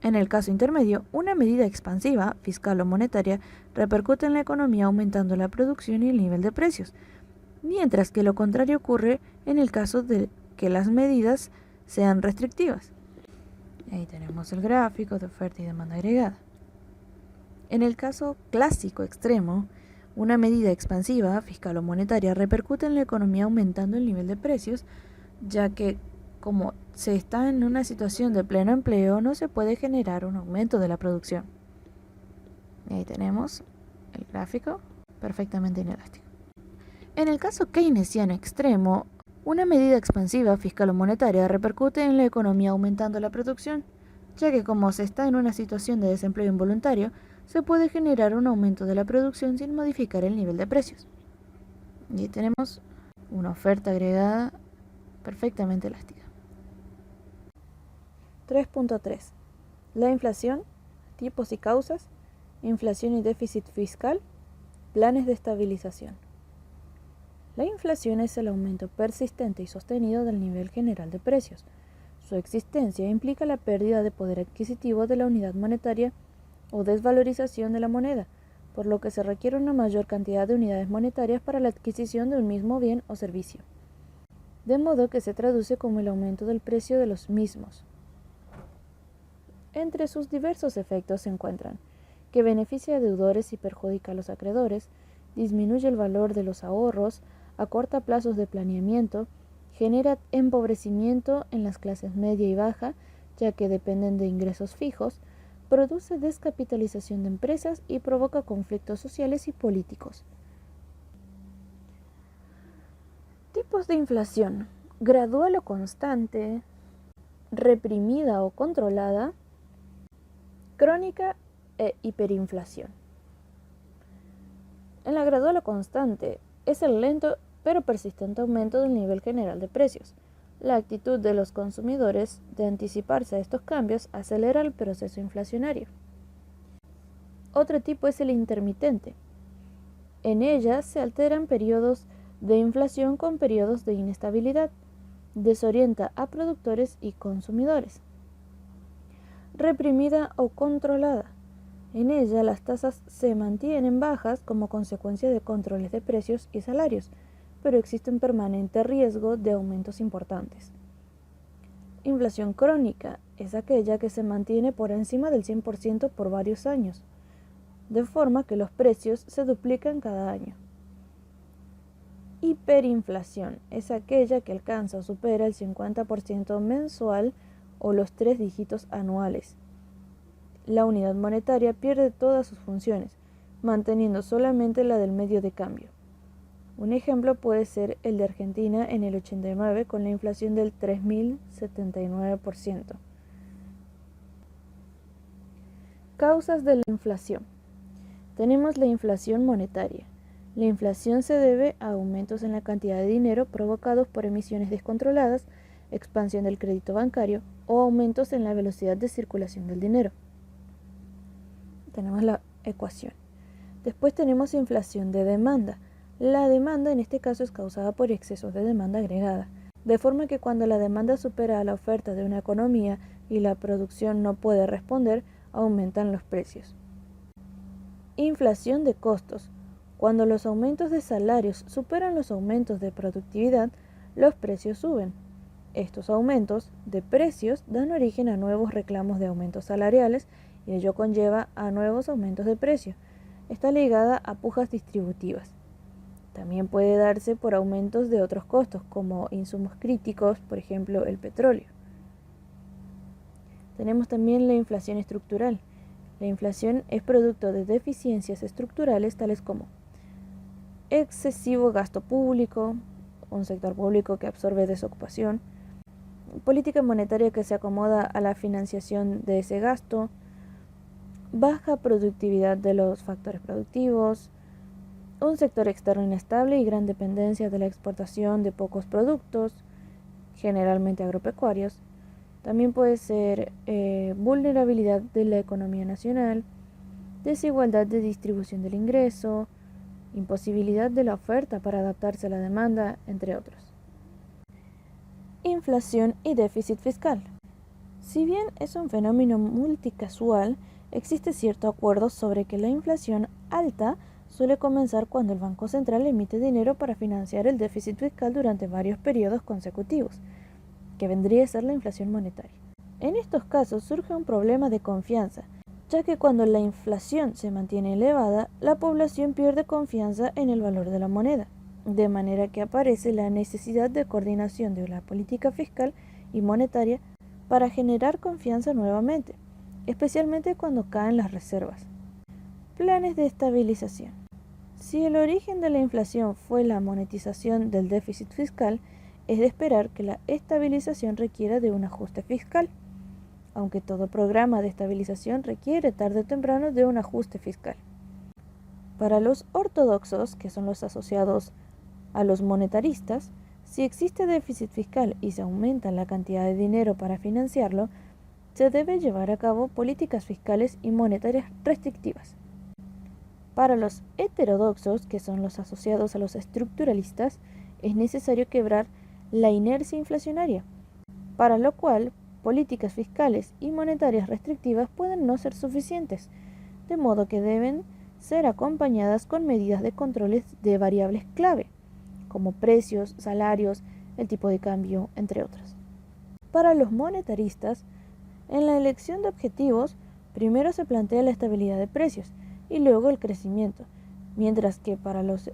En el caso intermedio, una medida expansiva, fiscal o monetaria, repercute en la economía aumentando la producción y el nivel de precios, mientras que lo contrario ocurre en el caso de que las medidas sean restrictivas. Ahí tenemos el gráfico de oferta y demanda agregada. En el caso clásico extremo, una medida expansiva, fiscal o monetaria, repercute en la economía aumentando el nivel de precios, ya que como se está en una situación de pleno empleo, no se puede generar un aumento de la producción. Ahí tenemos el gráfico perfectamente inelástico. En el caso keynesiano extremo, una medida expansiva, fiscal o monetaria, repercute en la economía aumentando la producción, ya que como se está en una situación de desempleo involuntario, se puede generar un aumento de la producción sin modificar el nivel de precios. Y tenemos una oferta agregada perfectamente elástica. 3.3. La inflación, tipos y causas, inflación y déficit fiscal, planes de estabilización. La inflación es el aumento persistente y sostenido del nivel general de precios. Su existencia implica la pérdida de poder adquisitivo de la unidad monetaria o desvalorización de la moneda, por lo que se requiere una mayor cantidad de unidades monetarias para la adquisición de un mismo bien o servicio, de modo que se traduce como el aumento del precio de los mismos. Entre sus diversos efectos se encuentran que beneficia a deudores y perjudica a los acreedores, disminuye el valor de los ahorros, acorta plazos de planeamiento, genera empobrecimiento en las clases media y baja, ya que dependen de ingresos fijos, produce descapitalización de empresas y provoca conflictos sociales y políticos. Tipos de inflación: gradual o constante, reprimida o controlada, crónica e hiperinflación. En la gradual o constante es el lento pero persistente aumento del nivel general de precios. La actitud de los consumidores de anticiparse a estos cambios acelera el proceso inflacionario. Otro tipo es el intermitente. En ella se alternan periodos de inflación con periodos de inestabilidad. Desorienta a productores y consumidores. Reprimida o controlada. En ella las tasas se mantienen bajas como consecuencia de controles de precios y salarios, pero existe un permanente riesgo de aumentos importantes. Inflación crónica es aquella que se mantiene por encima del 100% por varios años, de forma que los precios se duplican cada año. Hiperinflación es aquella que alcanza o supera el 50% mensual o los 3 dígitos anuales. La unidad monetaria pierde todas sus funciones, manteniendo solamente la del medio de cambio. Un ejemplo puede ser el de Argentina en el 89 con la inflación del 3.079%. Causas de la inflación. Tenemos la inflación monetaria. La inflación se debe a aumentos en la cantidad de dinero provocados por emisiones descontroladas, expansión del crédito bancario o aumentos en la velocidad de circulación del dinero. Tenemos la ecuación. Después tenemos inflación de demanda. La demanda en este caso es causada por excesos de demanda agregada, de forma que cuando la demanda supera a la oferta de una economía y la producción no puede responder, aumentan los precios. Inflación de costos. Cuando los aumentos de salarios superan los aumentos de productividad, los precios suben. Estos aumentos de precios dan origen a nuevos reclamos de aumentos salariales y ello conlleva a nuevos aumentos de precio. Está ligada a pujas distributivas. También puede darse por aumentos de otros costos, como insumos críticos, por ejemplo, el petróleo. Tenemos también la inflación estructural. La inflación es producto de deficiencias estructurales tales como excesivo gasto público, un sector público que absorbe desocupación, política monetaria que se acomoda a la financiación de ese gasto, baja productividad de los factores productivos, un sector externo inestable y gran dependencia de la exportación de pocos productos, generalmente agropecuarios. También puede ser vulnerabilidad de la economía nacional, desigualdad de distribución del ingreso, imposibilidad de la oferta para adaptarse a la demanda, entre otros. Inflación y déficit fiscal. Si bien es un fenómeno multicasual, existe cierto acuerdo sobre que la inflación alta suele comenzar cuando el Banco Central emite dinero para financiar el déficit fiscal durante varios periodos consecutivos, que vendría a ser la inflación monetaria. En estos casos surge un problema de confianza, ya que cuando la inflación se mantiene elevada, la población pierde confianza en el valor de la moneda, de manera que aparece la necesidad de coordinación de la política fiscal y monetaria para generar confianza nuevamente, especialmente cuando caen las reservas. Planes de estabilización. Si el origen de la inflación fue la monetización del déficit fiscal, es de esperar que la estabilización requiera de un ajuste fiscal, aunque todo programa de estabilización requiere tarde o temprano de un ajuste fiscal. Para los ortodoxos, que son los asociados a los monetaristas, si existe déficit fiscal y se aumenta la cantidad de dinero para financiarlo, se debe llevar a cabo políticas fiscales y monetarias restrictivas. Para los heterodoxos, que son los asociados a los estructuralistas, es necesario quebrar la inercia inflacionaria, para lo cual políticas fiscales y monetarias restrictivas pueden no ser suficientes, de modo que deben ser acompañadas con medidas de controles de variables clave, como precios, salarios, el tipo de cambio, entre otros. Para los monetaristas, en la elección de objetivos, primero se plantea la estabilidad de precios y luego el crecimiento, mientras que para los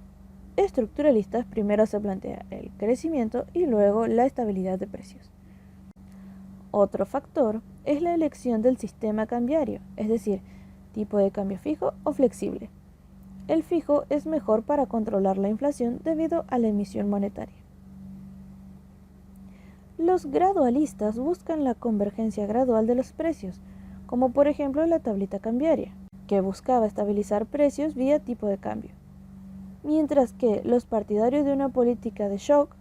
estructuralistas primero se plantea el crecimiento y luego la estabilidad de precios. Otro factor es la elección del sistema cambiario, es decir, tipo de cambio fijo o flexible. El fijo es mejor para controlar la inflación debido a la emisión monetaria. Los gradualistas buscan la convergencia gradual de los precios, como por ejemplo la tablita cambiaria, que buscaba estabilizar precios vía tipo de cambio, mientras que los partidarios de una política de shock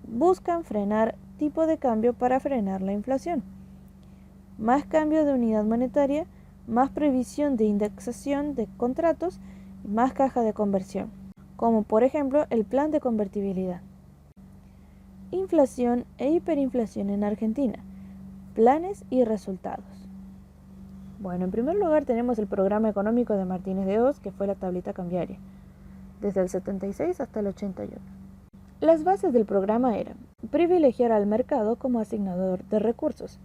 buscan frenar tipo de cambio para frenar la inflación. Más cambio de unidad monetaria, más previsión de indexación de contratos y más caja de conversión, como por ejemplo el plan de convertibilidad. Inflación e hiperinflación en Argentina, planes y resultados. Bueno, en primer lugar tenemos el programa económico de Martínez de Hoz, que fue la tablita cambiaria, desde el 76 hasta el 81. Las bases del programa eran privilegiar al mercado como asignador de recursos,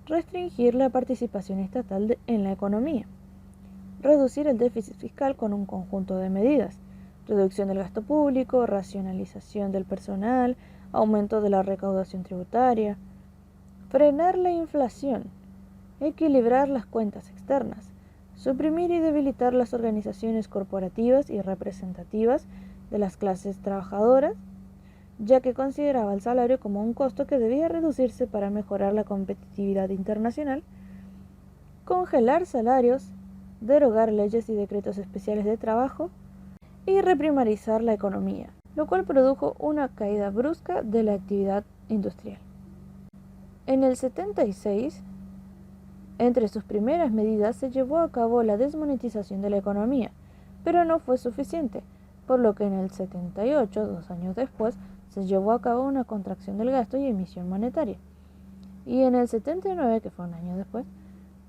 restringir la participación estatal en la economía, reducir el déficit fiscal con un conjunto de medidas, reducción del gasto público, racionalización del personal, aumento de la recaudación tributaria, frenar la inflación, equilibrar las cuentas externas, suprimir y debilitar las organizaciones corporativas y representativas de las clases trabajadoras, ya que consideraba el salario como un costo que debía reducirse para mejorar la competitividad internacional, congelar salarios, derogar leyes y decretos especiales de trabajo y reprimarizar la economía, lo cual produjo una caída brusca de la actividad industrial. En el 76, entre sus primeras medidas se llevó a cabo la desmonetización de la economía, pero no fue suficiente, por lo que en el 78, 2 años después, se llevó a cabo una contracción del gasto y emisión monetaria. Y en el 79, que fue un año después,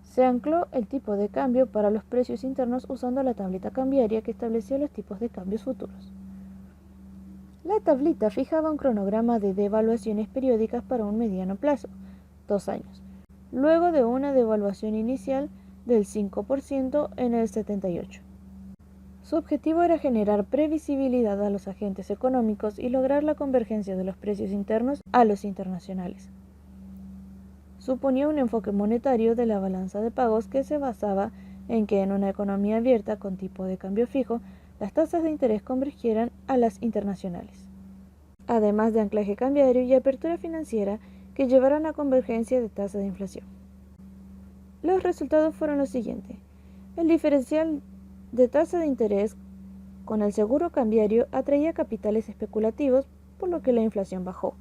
se ancló el tipo de cambio para los precios internos usando la tablita cambiaria que establecía los tipos de cambios futuros. La tablita fijaba un cronograma de devaluaciones periódicas para un mediano plazo, 2 años, luego de una devaluación inicial del 5% en el 78. Su objetivo era generar previsibilidad a los agentes económicos y lograr la convergencia de los precios internos a los internacionales. Suponía un enfoque monetario de la balanza de pagos que se basaba en que en una economía abierta con tipo de cambio fijo, las tasas de interés convergieran a las internacionales, además de anclaje cambiario y apertura financiera que llevaran a convergencia de tasa de inflación. Los resultados fueron los siguientes. El diferencial de tasa de interés con el seguro cambiario atraía capitales especulativos, por lo que la inflación bajó.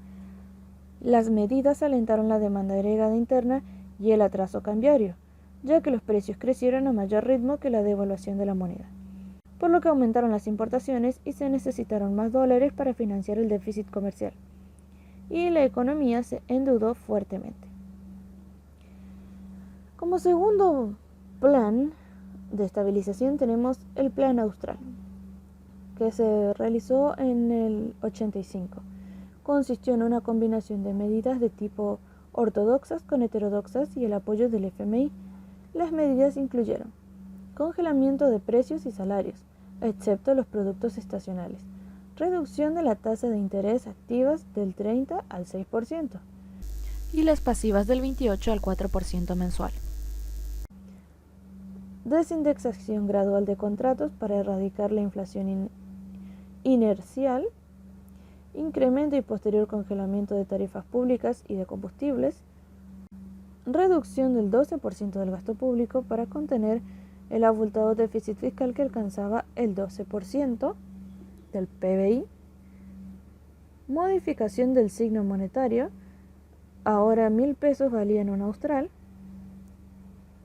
Las medidas alentaron la demanda agregada interna y el atraso cambiario, ya que los precios crecieron a mayor ritmo que la devaluación de la moneda, por lo que aumentaron las importaciones y se necesitaron más dólares para financiar el déficit comercial, y la economía se endeudó fuertemente. Como segundo plan de estabilización tenemos el Plan Austral, que se realizó en el 85. Consistió en una combinación de medidas de tipo ortodoxas con heterodoxas y el apoyo del FMI. Las medidas incluyeron congelamiento de precios y salarios, excepto los productos estacionales, reducción de la tasa de interés activas del 30 al 6% y las pasivas del 28 al 4% mensual. Desindexación gradual de contratos para erradicar la inflación inercial, incremento y posterior congelamiento de tarifas públicas y de combustibles, reducción del 12% del gasto público para contener el abultado déficit fiscal que alcanzaba el 12% del PBI, modificación del signo monetario, ahora 1.000 pesos valían un austral,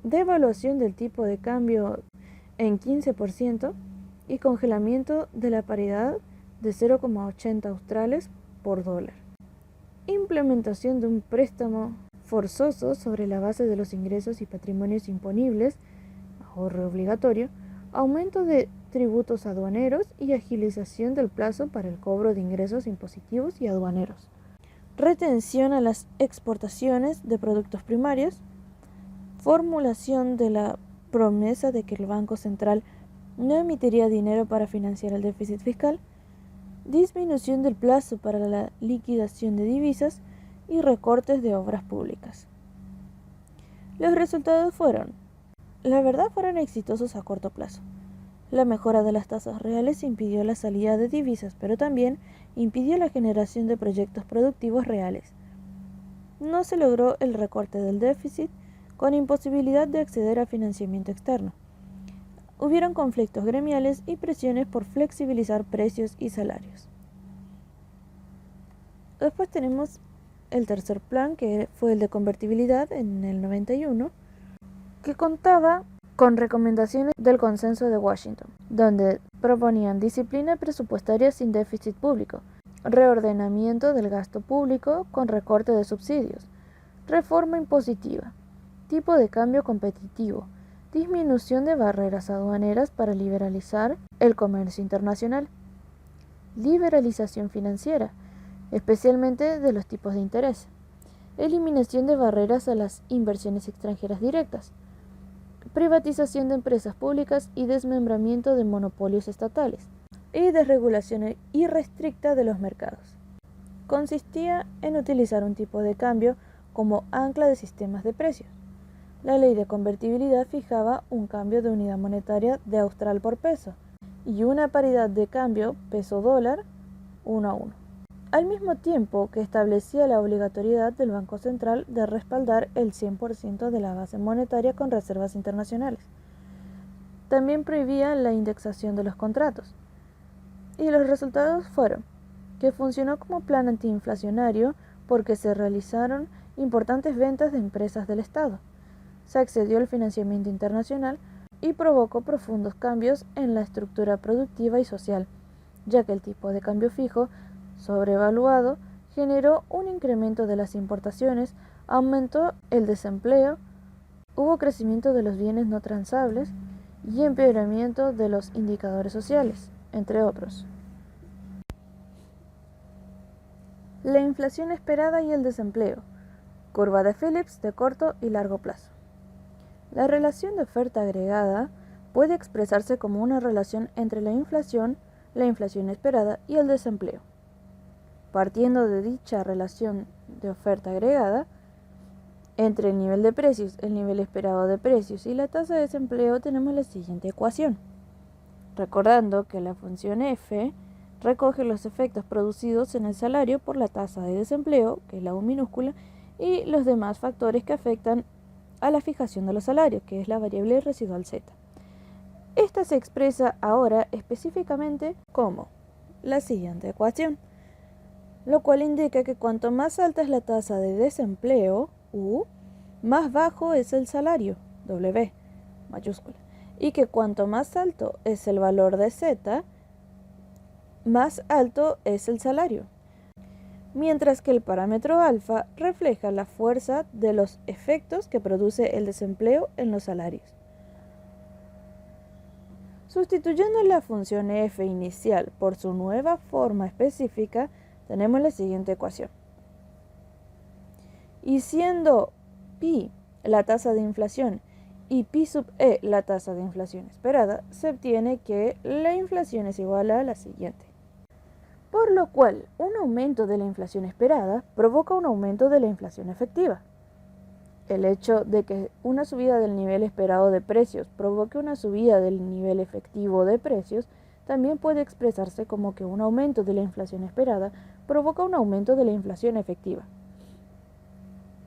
devaluación del tipo de cambio en 15% y congelamiento de la paridad de 0,80 australes por dólar. Implementación de un préstamo forzoso sobre la base de los ingresos y patrimonios imponibles, ahorro obligatorio, aumento de tributos aduaneros y agilización del plazo para el cobro de ingresos impositivos y aduaneros. Retención a las exportaciones de productos primarios, formulación de la promesa de que el Banco Central no emitiría dinero para financiar el déficit fiscal, disminución del plazo para la liquidación de divisas y recortes de obras públicas. Los resultados fueron exitosos a corto plazo. La mejora de las tasas reales impidió la salida de divisas, pero también impidió la generación de proyectos productivos reales. No se logró el recorte del déficit, con imposibilidad de acceder a financiamiento externo. Hubieron conflictos gremiales y presiones por flexibilizar precios y salarios. Después tenemos el tercer plan, que fue el de convertibilidad en el 91, que contaba con recomendaciones del Consenso de Washington, donde proponían disciplina presupuestaria sin déficit público, reordenamiento del gasto público con recorte de subsidios, reforma impositiva, tipo de cambio competitivo, disminución de barreras aduaneras para liberalizar el comercio internacional, liberalización financiera, especialmente de los tipos de interés, eliminación de barreras a las inversiones extranjeras directas, privatización de empresas públicas y desmembramiento de monopolios estatales, y desregulación irrestricta de los mercados. Consistía en utilizar un tipo de cambio como ancla de sistemas de precios. La ley de convertibilidad fijaba un cambio de unidad monetaria de austral por peso y una paridad de cambio peso-dólar 1:1, al mismo tiempo que establecía la obligatoriedad del Banco Central de respaldar el 100% de la base monetaria con reservas internacionales. También prohibía la indexación de los contratos. Y los resultados fueron que funcionó como plan antiinflacionario porque se realizaron importantes ventas de empresas del Estado, se accedió al financiamiento internacional y provocó profundos cambios en la estructura productiva y social, ya que el tipo de cambio fijo, sobrevaluado, generó un incremento de las importaciones, aumentó el desempleo, hubo crecimiento de los bienes no transables y empeoramiento de los indicadores sociales, entre otros. La inflación esperada y el desempleo. Curva de Phillips de corto y largo plazo. La relación de oferta agregada puede expresarse como una relación entre la inflación esperada y el desempleo. Partiendo de dicha relación de oferta agregada, entre el nivel de precios, el nivel esperado de precios y la tasa de desempleo tenemos la siguiente ecuación. Recordando que la función f recoge los efectos producidos en el salario por la tasa de desempleo, que es la U minúscula, y los demás factores que afectan a la fijación de los salarios, que es la variable residual z. Esta se expresa ahora específicamente como la siguiente ecuación, lo cual indica que cuanto más alta es la tasa de desempleo, U, más bajo es el salario, W, mayúscula, y que cuanto más alto es el valor de Z, más alto es el salario. mientras que el parámetro alfa refleja la fuerza de los efectos que produce el desempleo en los salarios. Sustituyendo la función f inicial por su nueva forma específica, tenemos la siguiente ecuación. Y siendo pi la tasa de inflación y pi sub e la tasa de inflación esperada, se obtiene que la inflación es igual a la siguiente. Por lo cual, un aumento de la inflación esperada provoca un aumento de la inflación efectiva. El hecho de que una subida del nivel esperado de precios provoque una subida del nivel efectivo de precios también puede expresarse como que un aumento de la inflación esperada provoca un aumento de la inflación efectiva.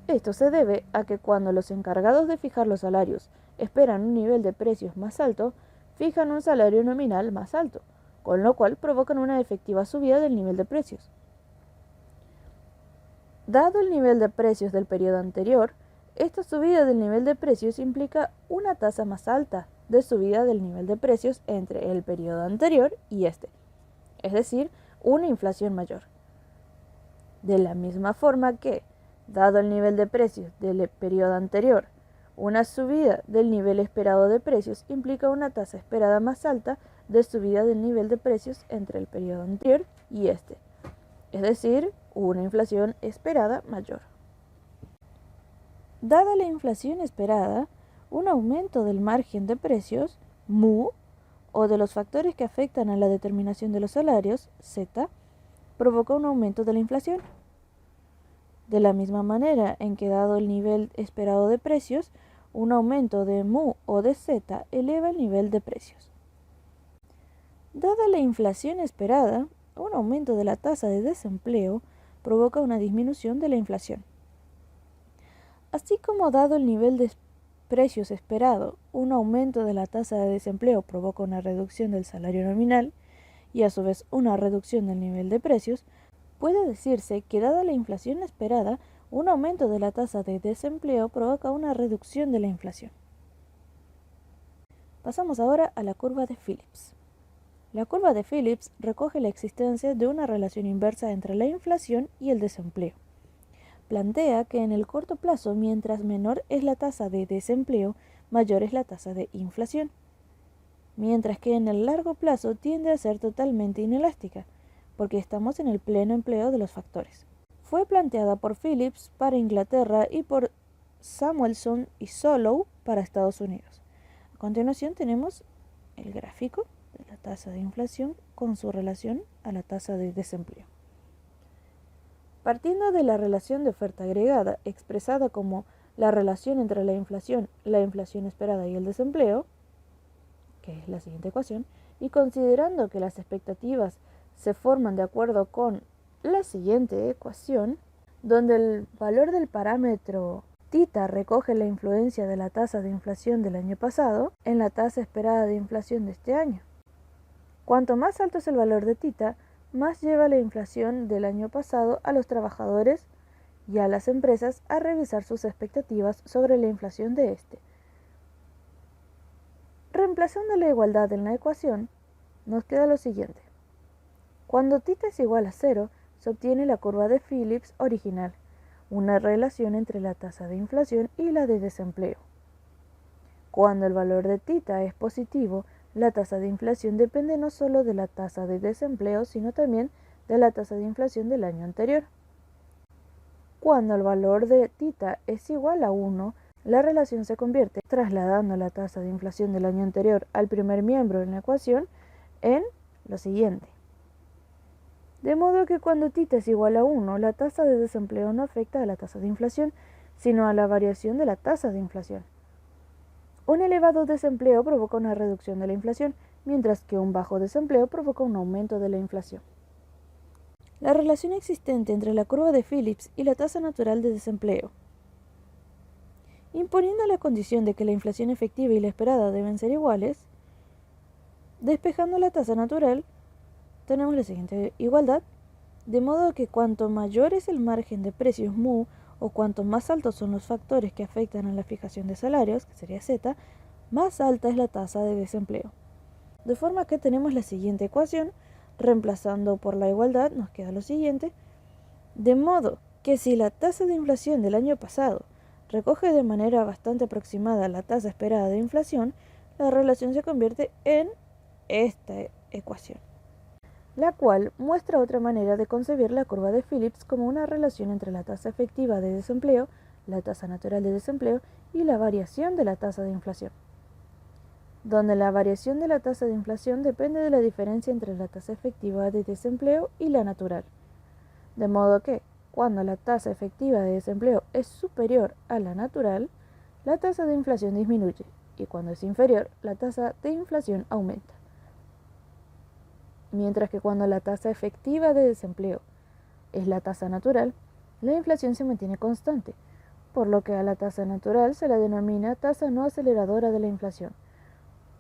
Esto se debe a que cuando los encargados de fijar los salarios esperan un nivel de precios más alto, fijan un salario nominal más alto, con lo cual provocan una efectiva subida del nivel de precios. Dado el nivel de precios del periodo anterior, esta subida del nivel de precios implica una tasa más alta de subida del nivel de precios entre el periodo anterior y este, es decir, una inflación mayor. De la misma forma que, dado el nivel de precios del periodo anterior, una subida del nivel esperado de precios implica una tasa esperada más alta de subida del nivel de precios entre el periodo anterior y este, es decir, una inflación esperada mayor. Dada la inflación esperada, un aumento del margen de precios, mu, o de los factores que afectan a la determinación de los salarios, z, provoca un aumento de la inflación. De la misma manera en que dado el nivel esperado de precios, un aumento de mu o de z eleva el nivel de precios. Dada la inflación esperada, un aumento de la tasa de desempleo provoca una disminución de la inflación. Así como dado el nivel de precios esperado, un aumento de la tasa de desempleo provoca una reducción del salario nominal y a su vez una reducción del nivel de precios, puede decirse que dada la inflación esperada, un aumento de la tasa de desempleo provoca una reducción de la inflación. Pasamos ahora a la curva de Phillips. La curva de Phillips recoge la existencia de una relación inversa entre la inflación y el desempleo. Plantea que en el corto plazo, mientras menor es la tasa de desempleo, mayor es la tasa de inflación, mientras que en el largo plazo tiende a ser totalmente inelástica, porque estamos en el pleno empleo de los factores. Fue planteada por Phillips para Inglaterra y por Samuelson y Solow para Estados Unidos. A continuación tenemos el gráfico de la tasa de inflación con su relación a la tasa de desempleo. Partiendo de la relación de oferta agregada, expresada como la relación entre la inflación esperada y el desempleo, que es la siguiente ecuación, y considerando que las expectativas se forman de acuerdo con la siguiente ecuación, donde el valor del parámetro θ recoge la influencia de la tasa de inflación del año pasado en la tasa esperada de inflación de este año. Cuanto más alto es el valor de θ, más lleva la inflación del año pasado a los trabajadores y a las empresas a revisar sus expectativas sobre la inflación de este. Reemplazando la igualdad en la ecuación, nos queda lo siguiente. Cuando θ es igual a 0, se obtiene la curva de Phillips original, una relación entre la tasa de inflación y la de desempleo. Cuando el valor de θ es positivo, la tasa de inflación depende no solo de la tasa de desempleo, sino también de la tasa de inflación del año anterior. Cuando el valor de θ es igual a 1, la relación se convierte, trasladando la tasa de inflación del año anterior al primer miembro en la ecuación, en lo siguiente. De modo que cuando θ es igual a 1, la tasa de desempleo no afecta a la tasa de inflación, sino a la variación de la tasa de inflación. Un elevado desempleo provoca una reducción de la inflación, mientras que un bajo desempleo provoca un aumento de la inflación. La relación existente entre la curva de Phillips y la tasa natural de desempleo. Imponiendo la condición de que la inflación efectiva y la esperada deben ser iguales, despejando la tasa natural, tenemos la siguiente igualdad, de modo que cuanto mayor es el margen de precios mu, o cuanto más altos son los factores que afectan a la fijación de salarios, que sería z, más alta es la tasa de desempleo. De forma que tenemos la siguiente ecuación, reemplazando por la igualdad nos queda lo siguiente, De modo que si la tasa de inflación del año pasado recoge de manera bastante aproximada la tasa esperada de inflación, la relación se convierte en esta ecuación, la cual muestra otra manera de concebir la curva de Phillips como una relación entre la tasa efectiva de desempleo, la tasa natural de desempleo y la variación de la tasa de inflación, donde la variación de la tasa de inflación depende de la diferencia entre la tasa efectiva de desempleo y la natural. De modo que, cuando la tasa efectiva de desempleo es superior a la natural, la tasa de inflación disminuye, y cuando es inferior, la tasa de inflación aumenta. Mientras que cuando la tasa efectiva de desempleo es la tasa natural, la inflación se mantiene constante, por lo que a la tasa natural se la denomina tasa no aceleradora de la inflación,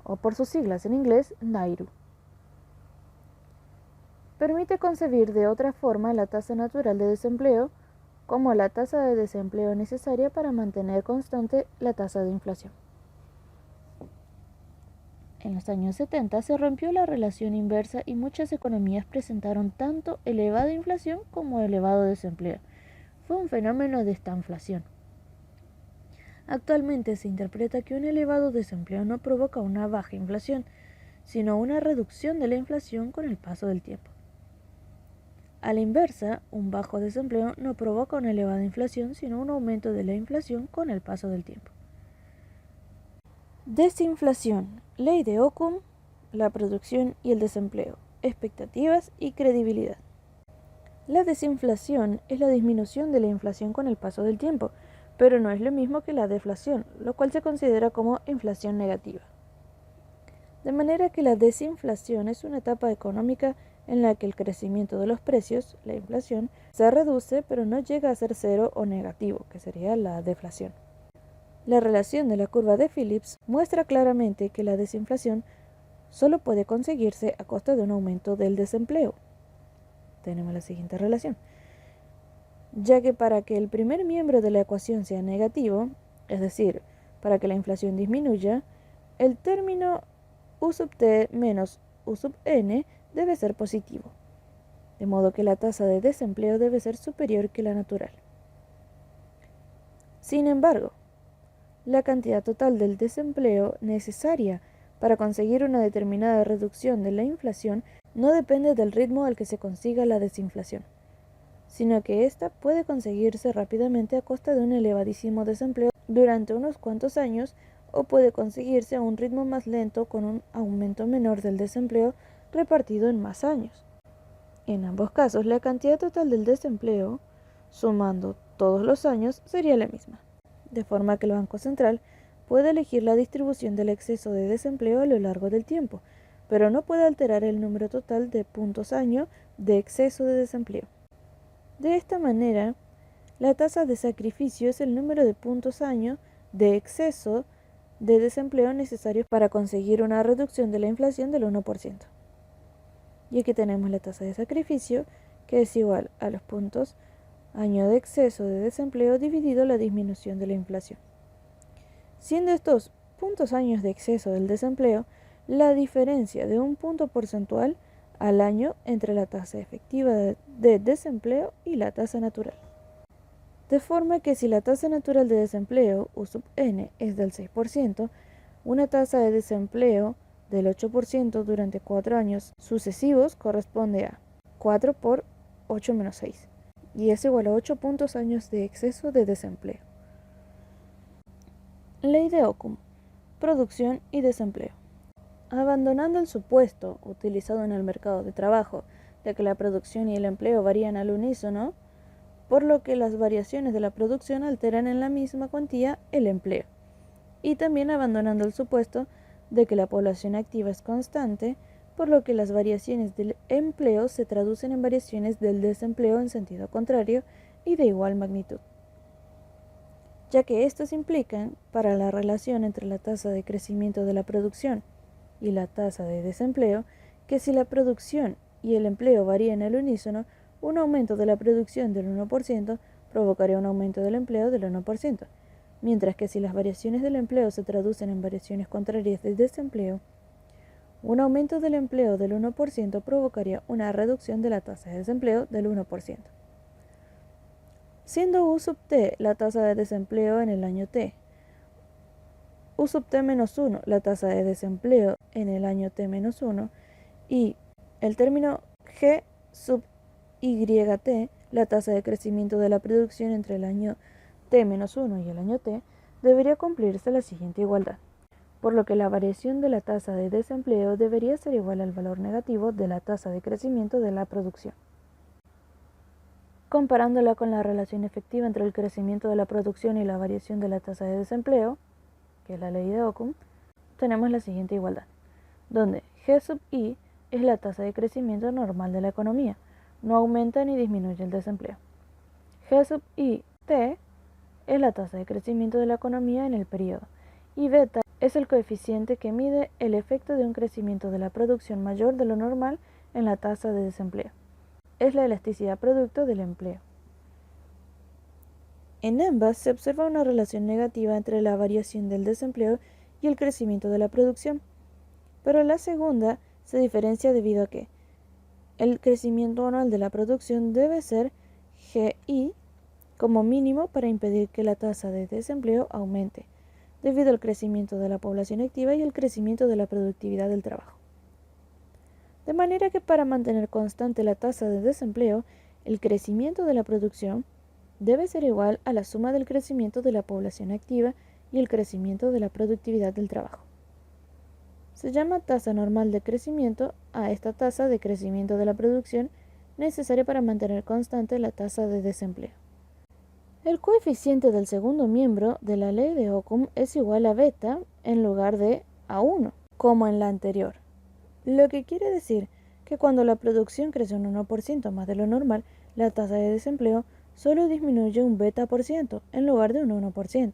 o por sus siglas en inglés, NAIRU. Permite concebir de otra forma la tasa natural de desempleo como la tasa de desempleo necesaria para mantener constante la tasa de inflación. En los años 70 se rompió la relación inversa y muchas economías presentaron tanto elevada inflación como elevado desempleo. Fue un fenómeno de estanflación. Actualmente se interpreta que un elevado desempleo no provoca una baja inflación, sino una reducción de la inflación con el paso del tiempo. A la inversa, un bajo desempleo no provoca una elevada inflación, sino un aumento de la inflación con el paso del tiempo. Desinflación, ley de Occam, la producción y el desempleo, expectativas y credibilidad. La desinflación es la disminución de la inflación con el paso del tiempo, pero no es lo mismo que la deflación, lo cual se considera como inflación negativa. De manera que la desinflación es una etapa económica en la que el crecimiento de los precios, la inflación, se reduce pero no llega a ser cero o negativo, que sería la deflación. La relación de la curva de Phillips muestra claramente que la desinflación solo puede conseguirse a costa de un aumento del desempleo. Tenemos la siguiente relación. Ya que para que el primer miembro de la ecuación sea negativo, es decir, para que la inflación disminuya, el término U sub t menos U sub n debe ser positivo, de modo que la tasa de desempleo debe ser superior que la natural. Sin embargo, la cantidad total del desempleo necesaria para conseguir una determinada reducción de la inflación no depende del ritmo al que se consiga la desinflación, sino que ésta puede conseguirse rápidamente a costa de un elevadísimo desempleo durante unos cuantos años, o puede conseguirse a un ritmo más lento con un aumento menor del desempleo repartido en más años. En ambos casos, la cantidad total del desempleo, sumando todos los años, sería la misma, de forma que el Banco Central puede elegir la distribución del exceso de desempleo a lo largo del tiempo, pero no puede alterar el número total de puntos año de exceso de desempleo. De esta manera, la tasa de sacrificio es el número de puntos año de exceso de desempleo necesarios para conseguir una reducción de la inflación del 1%. Y aquí tenemos la tasa de sacrificio, que es igual a los puntos año de exceso de desempleo dividido la disminución de la inflación. Siendo estos puntos años de exceso del desempleo la diferencia de un punto porcentual al año entre la tasa efectiva de desempleo y la tasa natural. De forma que si la tasa natural de desempleo, U sub n, es del 6%, una tasa de desempleo del 8% durante 4 años sucesivos corresponde a 4 por 8 menos 6, y es igual a 8 puntos años de exceso de desempleo. Ley de Occam, producción y desempleo. Abandonando el supuesto utilizado en el mercado de trabajo de que la producción y el empleo varían al unísono, por lo que las variaciones de la producción alteran en la misma cuantía el empleo, y también abandonando el supuesto de que la población activa es constante, por lo que las variaciones del empleo se traducen en variaciones del desempleo en sentido contrario y de igual magnitud, ya que estos implican, para la relación entre la tasa de crecimiento de la producción y la tasa de desempleo, que si la producción y el empleo varían al unísono, un aumento de la producción del 1% provocaría un aumento del empleo del 1%, mientras que si las variaciones del empleo se traducen en variaciones contrarias del desempleo, un aumento del empleo del 1% provocaría una reducción de la tasa de desempleo del 1%. siendo U sub t la tasa de desempleo en el año t, U sub t menos 1 la tasa de desempleo en el año t menos 1 y el término G sub YT, la tasa de crecimiento de la producción entre el año t menos 1 y el año t, debería cumplirse la siguiente igualdad, por lo que la variación de la tasa de desempleo debería ser igual al valor negativo de la tasa de crecimiento de la producción. Comparándola con la relación efectiva entre el crecimiento de la producción y la variación de la tasa de desempleo, que es la ley de Occam, tenemos la siguiente igualdad, donde G sub I es la tasa de crecimiento normal de la economía, no aumenta ni disminuye el desempleo. G sub I t es la tasa de crecimiento de la economía en el periodo, y beta es el coeficiente que mide el efecto de un crecimiento de la producción mayor de lo normal en la tasa de desempleo. Es la elasticidad producto del empleo. En ambas se observa una relación negativa entre la variación del desempleo y el crecimiento de la producción, pero la segunda se diferencia debido a que el crecimiento anual de la producción debe ser GI como mínimo para impedir que la tasa de desempleo aumente, debido al crecimiento de la población activa y el crecimiento de la productividad del trabajo. De manera que para mantener constante la tasa de desempleo, el crecimiento de la producción debe ser igual a la suma del crecimiento de la población activa y el crecimiento de la productividad del trabajo. Se llama tasa normal de crecimiento a esta tasa de crecimiento de la producción necesaria para mantener constante la tasa de desempleo. El coeficiente del segundo miembro de la ley de Occam es igual a beta en lugar de a 1, como en la anterior, lo que quiere decir que cuando la producción crece un 1% más de lo normal, la tasa de desempleo solo disminuye un beta por ciento en lugar de un 1%,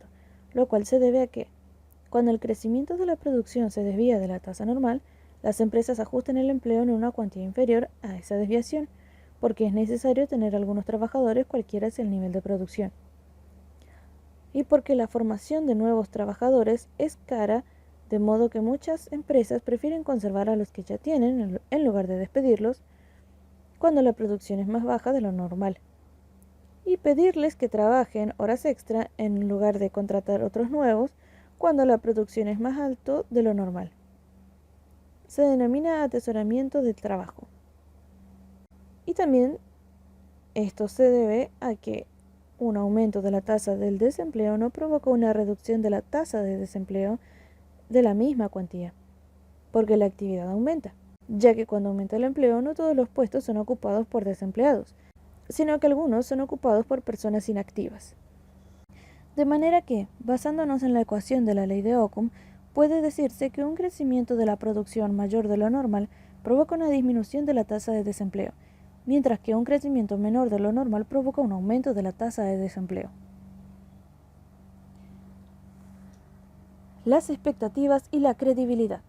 lo cual se debe a que, cuando el crecimiento de la producción se desvía de la tasa normal, las empresas ajustan el empleo en una cuantía inferior a esa desviación, porque es necesario tener algunos trabajadores cualquiera sea el nivel de producción. Y porque la formación de nuevos trabajadores es cara, de modo que muchas empresas prefieren conservar a los que ya tienen en lugar de despedirlos cuando la producción es más baja de lo normal, y pedirles que trabajen horas extra en lugar de contratar otros nuevos cuando la producción es más alto de lo normal. Se denomina atesoramiento del trabajo. Y también esto se debe a que un aumento de la tasa del desempleo no provoca una reducción de la tasa de desempleo de la misma cuantía, porque la actividad aumenta, ya que cuando aumenta el empleo no todos los puestos son ocupados por desempleados, sino que algunos son ocupados por personas inactivas. De manera que, basándonos en la ecuación de la ley de Occam, puede decirse que un crecimiento de la producción mayor de lo normal provoca una disminución de la tasa de desempleo, mientras que un crecimiento menor de lo normal provoca un aumento de la tasa de desempleo. Las expectativas y la credibilidad.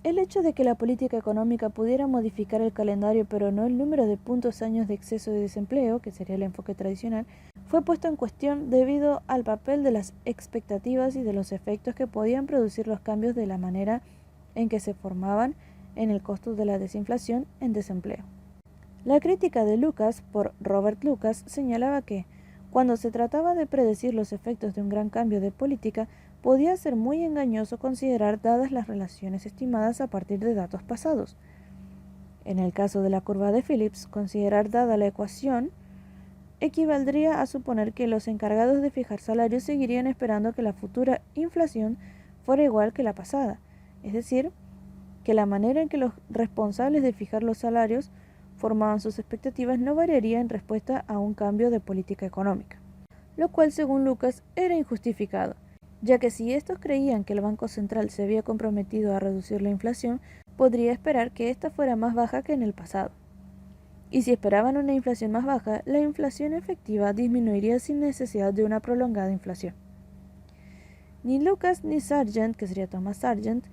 El hecho de que la política económica pudiera modificar el calendario pero no el número de puntos años de exceso de desempleo, que sería el enfoque tradicional, fue puesto en cuestión debido al papel de las expectativas y de los efectos que podían producir los cambios de la manera en que se formaban en el costo de la desinflación en desempleo. La crítica de Lucas por Robert Lucas señalaba que, cuando se trataba de predecir los efectos de un gran cambio de política, podía ser muy engañoso considerar dadas las relaciones estimadas a partir de datos pasados. En el caso de la curva de Phillips, considerar dada la ecuación equivaldría a suponer que los encargados de fijar salarios seguirían esperando que la futura inflación fuera igual que la pasada, es decir, que la manera en que los responsables de fijar los salarios formaban sus expectativas no variaría en respuesta a un cambio de política económica, lo cual según Lucas era injustificado, ya que si estos creían que el Banco Central se había comprometido a reducir la inflación, podría esperar que ésta fuera más baja que en el pasado. Y si esperaban una inflación más baja, la inflación efectiva disminuiría sin necesidad de una prolongada inflación. Ni Lucas ni Sargent, que sería Thomas Sargent,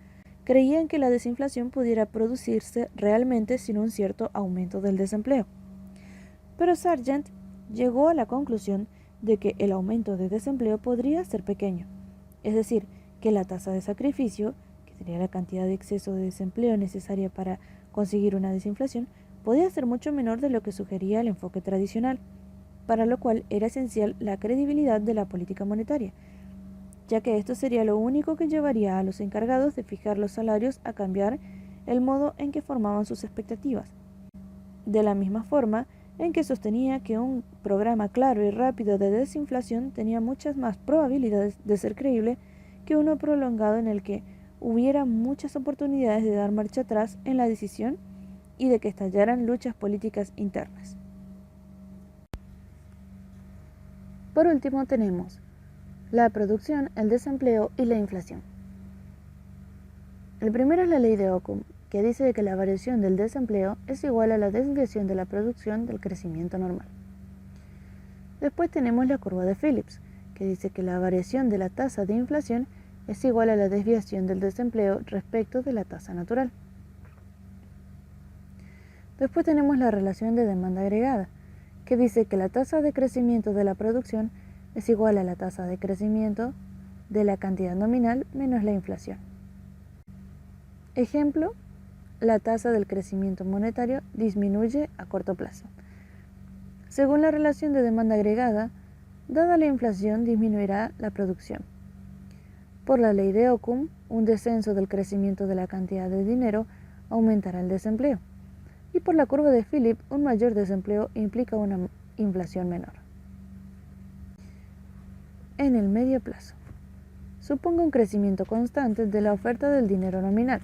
creían que la desinflación pudiera producirse realmente sin un cierto aumento del desempleo. Pero Sargent llegó a la conclusión de que el aumento de desempleo podría ser pequeño, es decir, que la tasa de sacrificio, que sería la cantidad de exceso de desempleo necesaria para conseguir una desinflación, podía ser mucho menor de lo que sugería el enfoque tradicional. para lo cual era esencial la credibilidad de la política monetaria, ya que esto sería lo único que llevaría a los encargados de fijar los salarios a cambiar el modo en que formaban sus expectativas. De la misma forma en que sostenía que un programa claro y rápido de desinflación tenía muchas más probabilidades de ser creíble que uno prolongado en el que hubiera muchas oportunidades de dar marcha atrás en la decisión y de que estallaran luchas políticas internas. Por último tenemos la producción, el desempleo y la inflación. El primero es la ley de Occam, que dice que la variación del desempleo es igual a la desviación de la producción del crecimiento normal. Después tenemos la curva de Phillips, que dice que la variación de la tasa de inflación es igual a la desviación del desempleo respecto de la tasa natural. Después tenemos la relación de demanda agregada, que dice que la tasa de crecimiento de la producción es igual a la tasa de crecimiento de la cantidad nominal menos la inflación. Ejemplo, la tasa del crecimiento monetario disminuye a corto plazo. Según la relación de demanda agregada, dada la inflación disminuirá la producción. Por la ley de Occam, un descenso del crecimiento de la cantidad de dinero aumentará el desempleo. Y por la curva de Phillips, un mayor desempleo implica una inflación menor. En el medio plazo, suponga un crecimiento constante de la oferta del dinero nominal.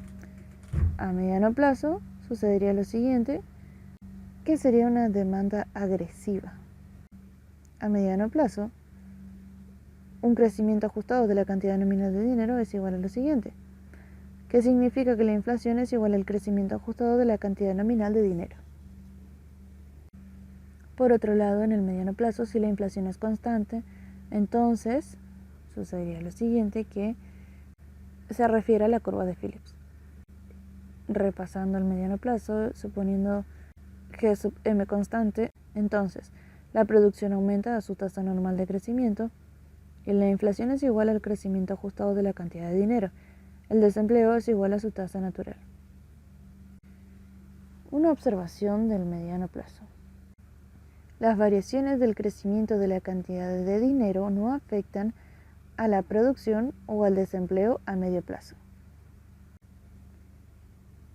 A mediano plazo sucedería lo siguiente, que sería una demanda agresiva. A mediano plazo, un crecimiento ajustado de la cantidad nominal de dinero es igual a lo siguiente, que significa que la inflación es igual al crecimiento ajustado de la cantidad nominal de dinero. Por otro lado, en el mediano plazo, si la inflación es constante, entonces sucedería lo siguiente, que se refiere a la curva de Phillips. Repasando el mediano plazo, suponiendo G sub m constante, entonces la producción aumenta a su tasa normal de crecimiento y la inflación es igual al crecimiento ajustado de la cantidad de dinero. El desempleo es igual a su tasa natural. Una observación del mediano plazo. Las variaciones del crecimiento de la cantidad de dinero no afectan a la producción o al desempleo a medio plazo.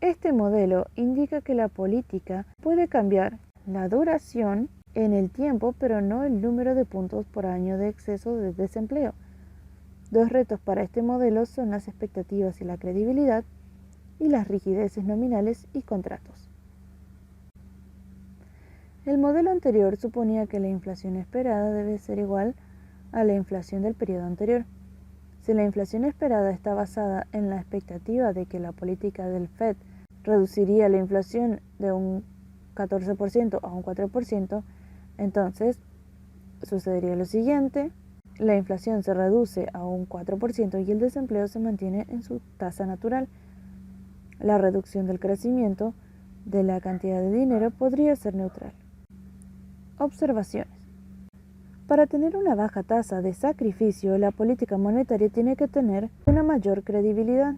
Este modelo indica que la política puede cambiar la duración en el tiempo, pero no el número de puntos por año de exceso de desempleo. Dos retos para este modelo son las expectativas y la credibilidad, y las rigideces nominales y contratos. El modelo anterior suponía que la inflación esperada debe ser igual a la inflación del periodo anterior. Si la inflación esperada está basada en la expectativa de que la política del Fed reduciría la inflación de un 14% a un 4%, entonces sucedería lo siguiente: la inflación se reduce a un 4% y el desempleo se mantiene en su tasa natural. La reducción del crecimiento de la cantidad de dinero podría ser neutral. Observaciones. Para tener una baja tasa de sacrificio, la política monetaria tiene que tener una mayor credibilidad.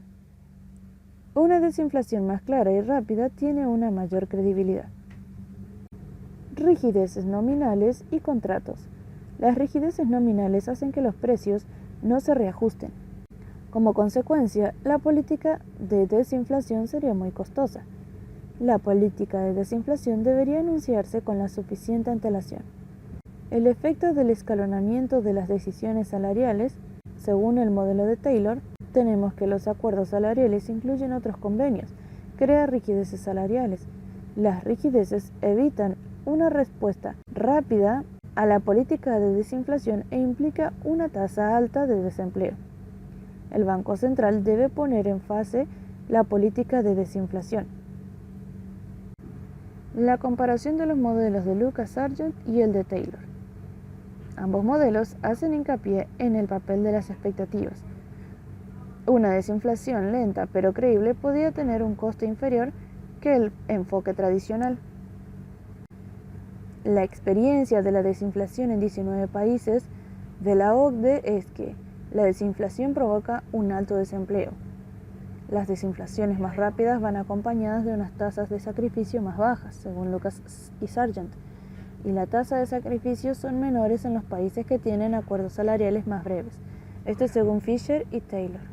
Una desinflación más clara y rápida tiene una mayor credibilidad. Rigideces nominales y contratos. Las rigideces nominales hacen que los precios no se reajusten. Como consecuencia, la política de desinflación sería muy costosa. La política de desinflación debería anunciarse con la suficiente antelación. El efecto del escalonamiento de las decisiones salariales, según el modelo de Taylor, tenemos que los acuerdos salariales incluyen otros convenios, crea rigideces salariales. Las rigideces evitan una respuesta rápida a la política de desinflación e implica una tasa alta de desempleo. El Banco Central debe poner en fase la política de desinflación. La comparación de los modelos de Lucas Sargent y el de Taylor. Ambos modelos hacen hincapié en el papel de las expectativas. Una desinflación lenta pero creíble podía tener un coste inferior que el enfoque tradicional. La experiencia de la desinflación en 19 países de la OCDE es que la desinflación provoca un alto desempleo. Las desinflaciones más rápidas van acompañadas de unas tasas de sacrificio más bajas, según Lucas y Sargent. y la tasa de sacrificios son menores en los países que tienen acuerdos salariales más breves. Esto es según Fisher y Taylor.